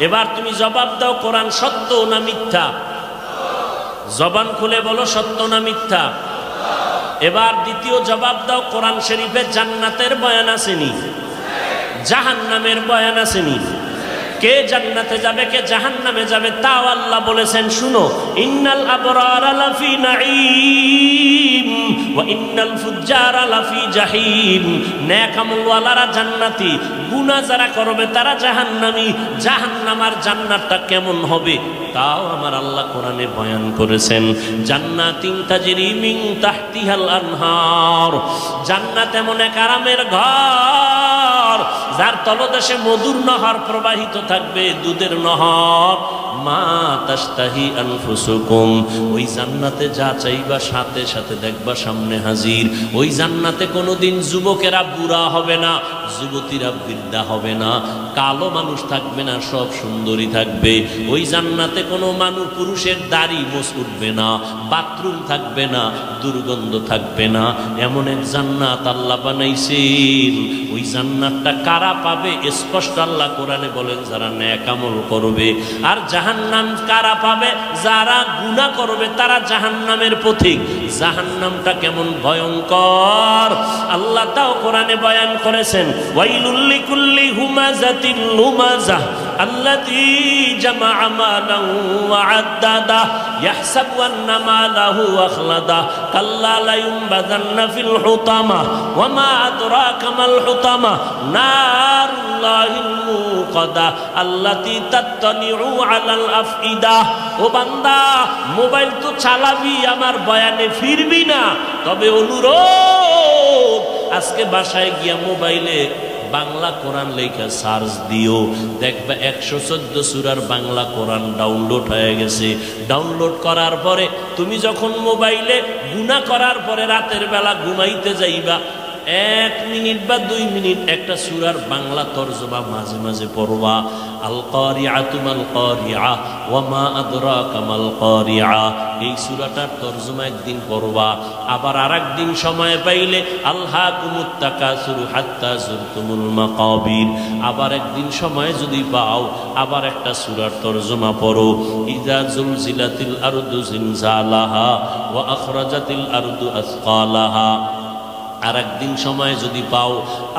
এবার তুমি জবাব দাও, কোরআন সত্য না মিথ্যা? জবান খুলে বলো, সত্য না মিথ্যা? এবার দ্বিতীয় জবাব দাও, কোরআন শরীফে জান্নাতের বয়ান আসেনি, জাহান্নামের বয়ান আসেনি? কে জান্নাতে যাবে, কে জাহান্নামে যাবে তাও আল্লাহ বলেছেন। শুনো, ইন্নাল আবরারা লাফি নাঈম ওয়া ইন্নাল ফুজ্জারা লাফি জাহিম। নেক আমলওয়ালারা জান্নাতি, গুনাহ যারা করবে তারা জাহান্নামী। জাহান্নামার জান্নাতটা কেমন হবে তাও আমার আল্লাহ কোরআনে বয়ান করেছেন। জান্নাতিন তাজরি মিন তাহতিহাল আনহার, জান্নাত এমন এক আরামের ঘর যার তলদেশে মধুর নহর প্রবাহিত থাকবে, দুধের নহর। মা তাশতাহি আনফুসুকুম, ওই জান্নাতে যা চাইবা সাথে সাথে দেখবা সামনে হাজির। ওই জান্নাতে কোনোদিন যুবকেরা বুড়া হবে না, যুবতীরা বৃদ্ধা হবে না, কালো মানুষ থাকবে না, সব সুন্দরী থাকবে। ওই জান্নাতে কোনো মানুষ পুরুষের দাড়ি মোছ উঠবে না, বাথরুম থাকবে না, দুর্গন্ধ থাকবে না। এমন এক জান্নাত আল্লাহ বানাইছেন। ওই জান্নাতটা কারা পাবে? স্পষ্ট আল্লাহ কোরআনে বলেন, যারা নেক আমল করবে। আর জাহান্নাম কারা পাবে? যারা গুনাহ করবে, তারা জাহান্নামের পথিক। জাহান্নামটা কেমন ভয়ঙ্কর আল্লাহ তাও কোরআনে বয়ান করেছেন। ওয়াইলুল লিকুল্লি হুমাযাতিল লুমাযাহ আল্লাযী জামাআ মালান ওয়া আদ্দাদা ইয়াহসাবু আন্না মালাহু আখলাদা কাল্লা লা ইউনবাযান্না ফিল হুতামা ওয়া মা আদরাকা মাল হুতামা নারুল্লাহিল মুকাদা আল্লাতী তাত্তালিউ আলাল আফইদা। ও বান্দা, মোবাইল তো চালাবি, আমার বয়ানে ফিরবি না। তবে অনুরোধ, আজকে বাসায় গিয়া মোবাইলে বাংলা কোরআন লেখা সার্চ দিও, দেখবা 114 সূরার বাংলা কোরআন ডাউনলোড হয়ে গেছে। ডাউনলোড করার পরে তুমি যখন মোবাইলে গুনাহ করার পরে রাতের বেলা ঘুমাইতে যাইবা, 1 মিনিট বা 2 মিনিট একটা সূরার বাংলা তরজমা মাঝে মাঝে পড়বা। আল কারিআতু মাল কারিআ ওয়া মা আদরাকা মাল কারিআ, এই সূরাটার তরজমা একদিন পড়বা। আবার আরেকদিন সময় পাইলে আলহাকুমুত তাকাসুরু হাত্তা যুরতুমুল মাকাবির, আবার একদিন সময় যদি পাও আবার একটা সূরার তরজমা পড়ো। ইযা জুলজিলাতিল আরদু জিলজালাহা ওয়া আখরাজাতিল আরদু আসকালাহা আর একদিন সময় যদি পাও,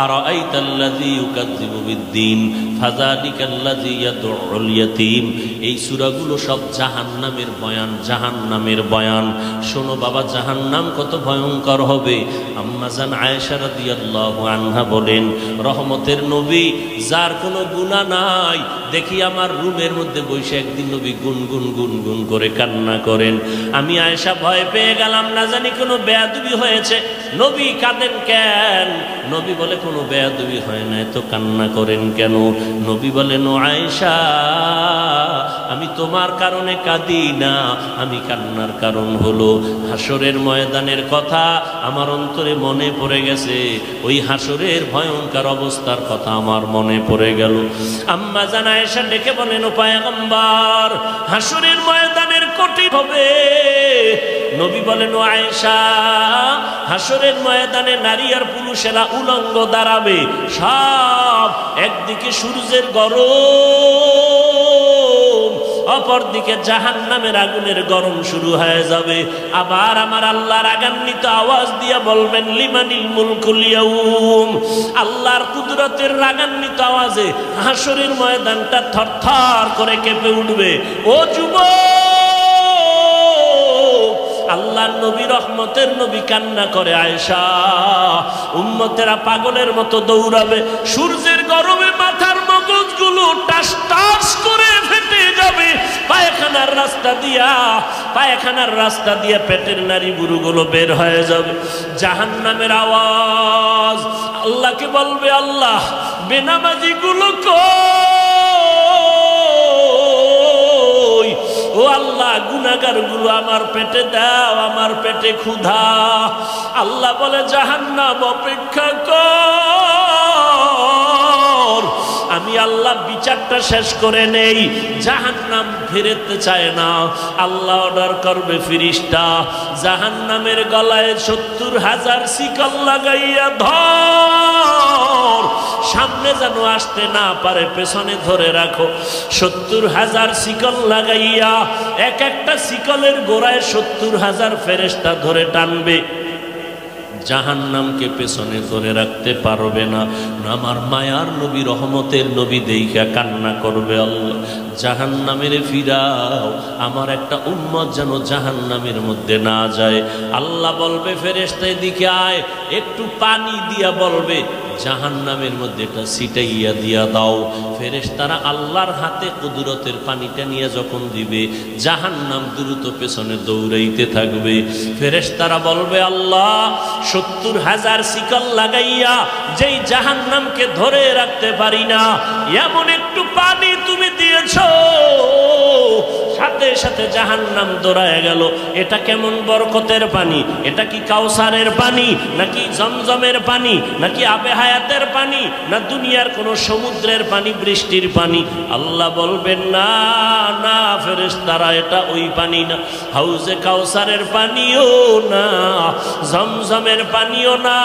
আরাআইতাল্লাযী ইউকাযযিবু বিদ্দীন ফাযালিকাল্লাযী ইয়াদউল ইয়াতীম। এই সূরাগুলো সব জাহান্নামের বয়ান, জাহান্নামের বয়ান। শোনো বাবা, জাহান্নাম কত ভয়ঙ্কর হবে। আম্মা জান আয়েশা রাদিয়াল্লাহু আনহা বলেন, রহমতের নবী যার কোনো গুনাহ নাই, দেখি আমার রুমের মধ্যে বসে একদিন নবী গুনগুন গুনগুন করে কান্না করেন। আমি আয়েশা ভয় পেয়ে গেলাম, না জানি কোনো বেয়াদবি হয়েছে। নবী কাঁদেন কেন? নবী বলে কোনো বেয়াদবি হয় না, তো কান্না করেন কেন? নবী বলেন, ও আয়েশা, আমি তোমার কারণে কাঁদি না, আমি কান্নার কারণ হলো হাসরের ময়দানের কথা আমার অন্তরে মনে পড়ে গেছে। ওই হাসরের ভয়ঙ্কর অবস্থার কথা আমার মনে পড়ে গেল। আম্মা জান আয়েশা ডেকে বলেন, ও পয়গম্বর, হাসরের ময়দানের কঠিন হবে। নবী বলেন, ও আয়েশা, হাসরের ময়দানে নারী আর পুরুষেরা উলঙ্গ দাঁড়াবে সব। একদিকে সূর্যের গরম, অপরদিকে জাহান্নামের আগুনের গরম শুরু হয়ে যাবে। আবার আমার আল্লাহর রাগান্বিত আওয়াজ দিয়া বলবেন, লিমানিল মুলকুল ইয়াউম। আল্লাহর কুদরতের রাগান্বিত আওয়াজে হাসরের ময়দানটা থরথর করে কেঁপে উঠবে। ও যুবক, আল্লাহর নবী, রহমতের নবী কান্না করে, আয়েশা, উম্মতেরা পাগলের মতো দৌড়াবে। সূর্যের গরমে মাথার মগজগুলো টাস টাস করে ফেটে যাবে। পায়খানার রাস্তা দিয়া পেটের নারী বুড়ুগুলো বের হয়ে যাবে। জাহান্নামের আওয়াজ আল্লাহকে বলবে, আল্লাহ, বেনামাজি গুলো কই? ও আল্লাহ, গুনাহগার গুলো আমার পেটে দাও, আমার পেটে ক্ষুধা। আল্লাহ বলে, জাহান্নাম অপেক্ষা কর, আমি আল্লাহ বিচারটা শেষ করে নেই। জাহান্নাম ফিরতে চায় না। আল্লাহ অর্ডার করবে, ফিরিস্তা জাহান্নামের গলায় ৭০,০০০ শিকল লাগাইয়া ধর, সামনে যেন আসতে না পারে, পেছনে ধরে রাখো। ৭০,০০০ শিকল লাগাইয়া এক একটা শিকলের গোড়ায় ৭০,০০০ ফেরেশতা ধরে টানবে। জাহান্নামকে পেছনে ধরে রাখতে পারবে না। আমার মায়ার নবী, রহমতের নবী দেইখা কান্না করবে, আল্লাহ, জাহান্নামের ফিরাও, আমার একটা উম্মত যেন জাহান্নামের মধ্যে না যায়। আল্লাহ বলবে, ফেরেশতা এদিকে আয়, একটু পানি দিয়া বলবে জাহান্নামের মধ্যে এটা ছিটাইয়া দিয়া দাও। ফেরেশতারা আল্লাহর হাতে কুদরতের পানিটা নিয়ে যখন দিবে, জাহান্নাম দ্রুত পেছনে দৌড়াইতে থাকবে। ফেরেশতারা বলবে, আল্লাহ, ৭০,০০০ শিকল লাগাইয়া যেই জাহান্নামকে ধরে রাখতে পারি না, এমন একটু পানি তুমি দিয়েছ, সাথে সাথে জাহান্নাম দৌড়ায় গেল। এটা কেমন বরকতের পানি? এটা কি কাউসারের পানি, নাকি জমজমের পানি, নাকি আবে হায়াতের পানি, না দুনিয়ার কোন সমুদ্রের পানি, বৃষ্টির পানি? আল্লাহ বলবেন, না না ফেরেশতারা, এটা ওই পানি না, হাউজে কাউসারের পানিও না, জমজমের পানিও না,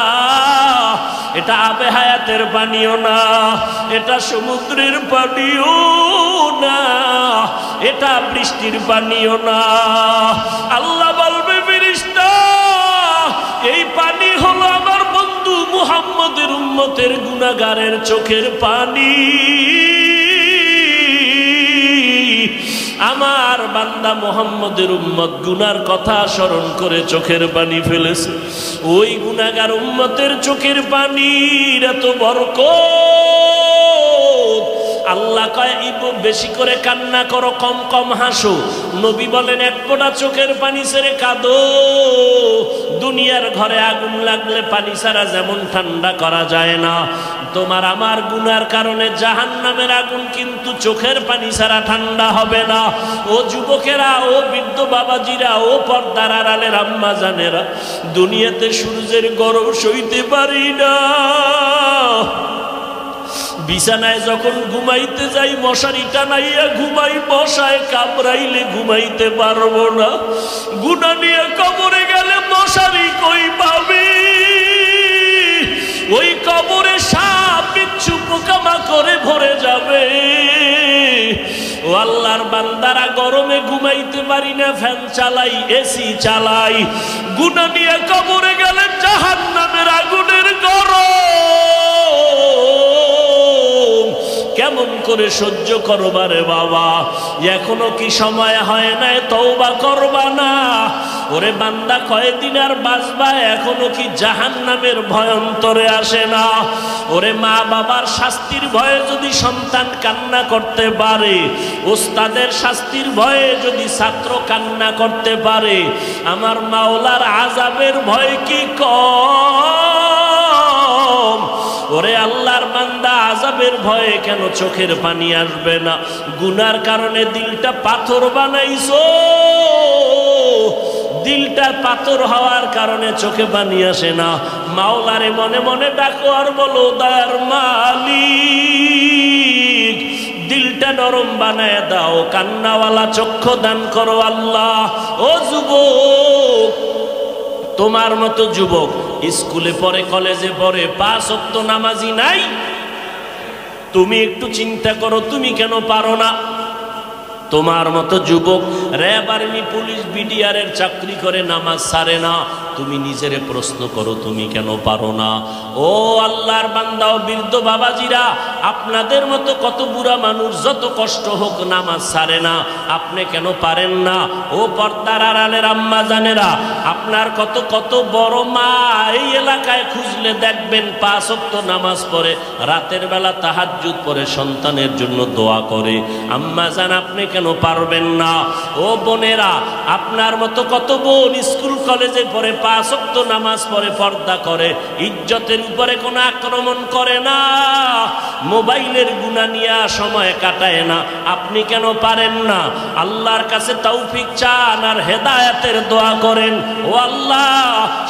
এটা আবে হায়াতের পানিও না, এটা সমুদ্রের পানিও না, এটা বৃষ্টির পানিও না। আল্লাহ বলবে, ফেরেশতা, এই পানি হলো আমার বন্ধু মুহাম্মদের উম্মতের গুনাহগারের চোখের পানি। আমার বান্দা মুহাম্মদের উম্মত গুনার কথা স্মরণ করে চোখের পানি ফেলেছে। ওই গুনাহগার উম্মতের চোখের পানির এত বরকত। আল্লাহ কয়, বেশি করে কান্না করো, কম কম হাসো। নবী বলেন, এক ফোঁটা চোখের পানি ছেড়ে কাঁদো। দুনিয়ার ঘরে আগুন লাগলে পানি ছাড়া যেমন ঠান্ডা করা যায় না, তোমার আমার গুনার কারণে জাহান্নামের আগুন কিন্তু চোখের পানি ছাড়া ঠান্ডা হবে না। ও যুবকেরা, ও বৃদ্ধ বাবাজিরা, ও পর্দার আড়ালের আম্মা জানেরা, দুনিয়াতে সূর্যের গরম সইতে পারি না। বিছানায় যখন ঘুমাইতে যাই, মশারি টানাইয়া ঘুমাই, মশায় কামড়াইলে ঘুমাইতে পারবো না। গুনাহ নিয়ে কবরে গেলে মশারি কই পাবি? ওই কবরে সাপ বিচ্ছু পোকামাকড়ে ভরে যাবে। ও আল্লাহর বান্দারা, গরমে ঘুমাইতে পারি না, ফ্যান চালাই, এসি চালাই। গুনাহ নিয়ে কবরে গেলে জাহান্নামের আগুন করে সহ্য করবারে বাবা, এখনো কি সময় হয় নাই তওবা করবা না? ওরে বান্দা কয়দিন আর বাঁচবা, এখনো কি জাহান্নামের ভয় অন্তরে আসে না? ওরে মা বাবার শাস্তির ভয়ে যদি সন্তান কান্না করতে পারে, ওস্তাদের শাস্তির ভয়ে যদি ছাত্র কান্না করতে পারে, আমার মাওলার আযাবের ভয় কি কম? ওরে আল্লাহর বান্দা, আযাবের ভয়ে কেন চোখের পানি আসবে না? গুনার কারণে দিলটা পাথর বানাইছো, দিলটা পাথর হওয়ার কারণে চোখে পানি আসে না। মাওলারে মনে মনে ডাকো আর বলো, দয়ার মালিক দিলটা নরম বানায় দাও, কান্নাওয়ালা চক্ষু দান করো আল্লাহ। ও যুবক, তোমার মতো যুবক স্কুলে পড়ে, কলেজে পড়ে, 5 ওয়াক্ত নামাজি নাই? তুমি একটু চিন্তা করো, তুমি কেন পারো না? তোমার মতো যুবক র্যাব, আর্মি, পুলিশ, বিডিআর এর চাকরি করে নামাজ ছাড়ে না। তুমি নিজেরে প্রশ্ন করো, তুমি কেন পারো না? ও আল্লাহর বান্দা ও বৃদ্ধ বাবাজিরা, আপনাদের মতো কত বুড়া মানুষ যত কষ্ট হোক নামাজ ছাড়ে না, আপনি কেন পারেন না? ও পর্দার আড়ালের আম্মা জানেরা, আপনার কত কত বড় মা এই এলাকায় খুঁজলে দেখবেন 5 ওয়াক্ত নামাজ পড়ে, রাতের বেলা তাহাজ্জুদ পড়ে, সন্তানের জন্য দোয়া করে। আম্মা জান, আপনি কেন পারবেন না? ও বোনেরা, আপনার মতো কত বোন স্কুল কলেজে পড়ে, 5 ওয়াক্ত নামাজ পড়ে, পর্দা করে, ইজ্জতের উপরে কোনো আক্রমণ করে না, মোবাইলের গুনাহ নিয়ে সময় কাটায় না। আপনি কেন পারেন না? আল্লাহর কাছে তৌফিক চান আর হেদায়েতের দোয়া করেন। ও আল্লাহ,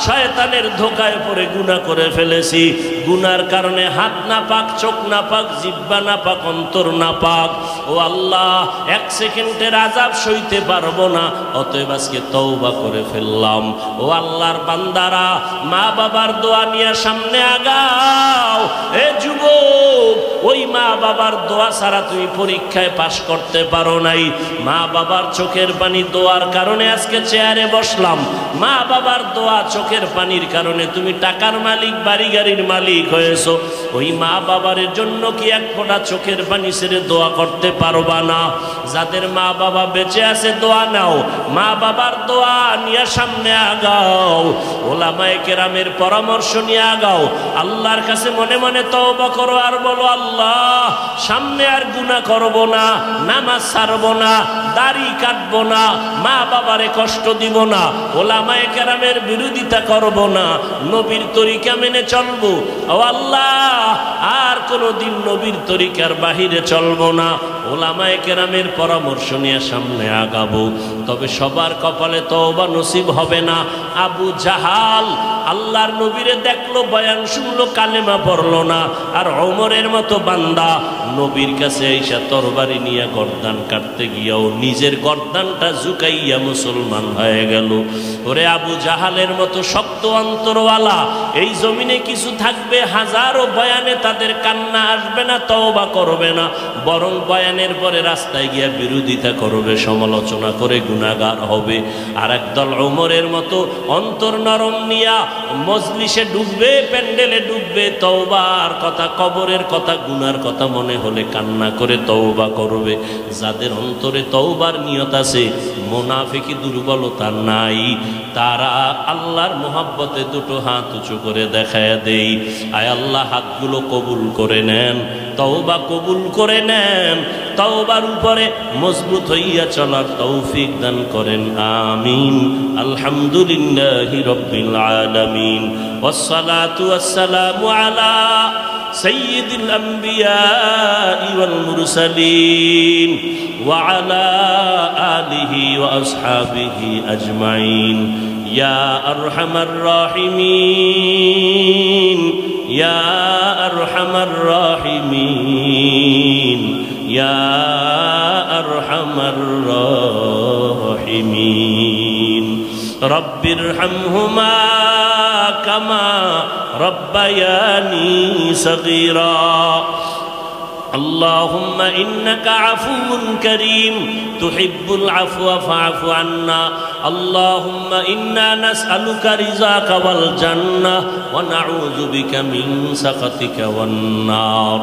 শয়তানের ধোঁকায় পড়ে গুনাহ করে ফেলেছি, গুনার কারণে হাত না পাক, চোখ না পাক, জিহ্বা না পাক, অন্তর না পাক। ও আল্লাহ, 1 সেকেন্ডের আযাব সইতে পারবো না, অতএব আজকে তওবা করে ফেললাম। ও আল্লাহর বান্দারা, মা বাবার দোয়া নিয়ে সামনে আগাও। এ যুবক, ওই মা বাবার দোয়া ছাড়া তুমি পরীক্ষায় পাশ করতে পারো নাই। মা বাবার চোখের পানি দোয়ার কারণে আজকে চেয়ারে বসলাম। মা বাবার দোয়া চোখের পানির কারণে তুমি টাকার মালিক, বাড়ি গাড়ির মালিক হয়েছো। ওই মা বাবার জন্য কি এক ফোঁটা চোখের পানি ছেড়ে দোয়া করতে পারবা না? যাদের মা বাবা বেঁচে আছে দোয়া নাও, মা বাবার দোয়া নিয়ে সামনে আগাও, ওলামায়ে কেরামের পরামর্শ নিয়ে আগাও। আল্লাহর কাছে মনে মনে তওবা করো আর বলো, আল্লাহ সামনে আর গুনাহ করব না, নামাজ ছাড়বো না, দাড়ি কাটবো না, মা বাবারে কষ্ট দিব না, ওলামায়ে কেরামের বিরোধিতা করব না, নবীর তরিকা মেনে চলবো। ও আল্লাহ, আর কোনোদিন নবীর তরিকার বাহিরে চলবো না, ওলামায়ে কেরামের পরামর্শ নিয়ে সামনে আগাবো। তবে সবার কপালে তওবা নসিব হবে না। আবু জাহাল আল্লাহর নবীরে দেখলো, বয়ান শুনলো, কালেমা পড়লো না। আর ওমরের মতো বান্দা নবীর কাছে এসে তরবারি নিয়ে গর্দান কাটতে গিয়াও নিজের গর্দানটা ঝুঁকাইয়া মুসলমান হয়ে গেল। ওরে আবু জাহালের মতো শক্ত অন্তরওয়ালা এই জমিনে কিছু থাকবে, হাজারো বয়ানে তাদের কান্না আসবে না, তওবা করবে না, বরং বয়ানের পরে রাস্তায় গিয়া বিরোধিতা করবে, সমালোচনা করে গুনাহগার হবে। আর একদল ওমরের মতো অন্তর নরম নিয়া মজলিসে ডুববে, প্যান্ডেলে ডুববে, তওবার কথা, কবরের কথা, গুনার কথা মনে হলে কান্না করে তওবা করবে। যাদের অন্তরে তওবার নিয়ত আছে, মুনাফিকি দুর্বলতা নাই, তারা আল্লাহর মোহাব্বতে দুটো হাত উঁচু করে দেখায় দেই, আয় আল্লাহ হাতগুলো কবুল করে নেন, তওবা কবুল করে নেন, তওবার উপরে মজবুত হইয়া চলার তৌফিক দান করেন, আমিন। আলহামদুলিল্লাহি রাব্বিল আলামিন, ওয়াসসালাতু ওয়াসসালামু আলা সাইয়্যিদিল আমবিয়াই ওয়াল মুরসালিন ওয়া আলা আলিহি ওয়া আসহাবিহি আজমাইন। ইয়া আরহামার রাহিমিন, ইয়া আরহামার রাহিমিন, ইয়া আরহামার রাহিমিন। রব্বিরহামহুমা কামা রব্বায়ানি সগীরা। اللهم إنك عفو كريم تحب العفو فاعف عنا. اللهم إنا نسألك رضاك والجنة ونعوذ بك من سخطك والنار.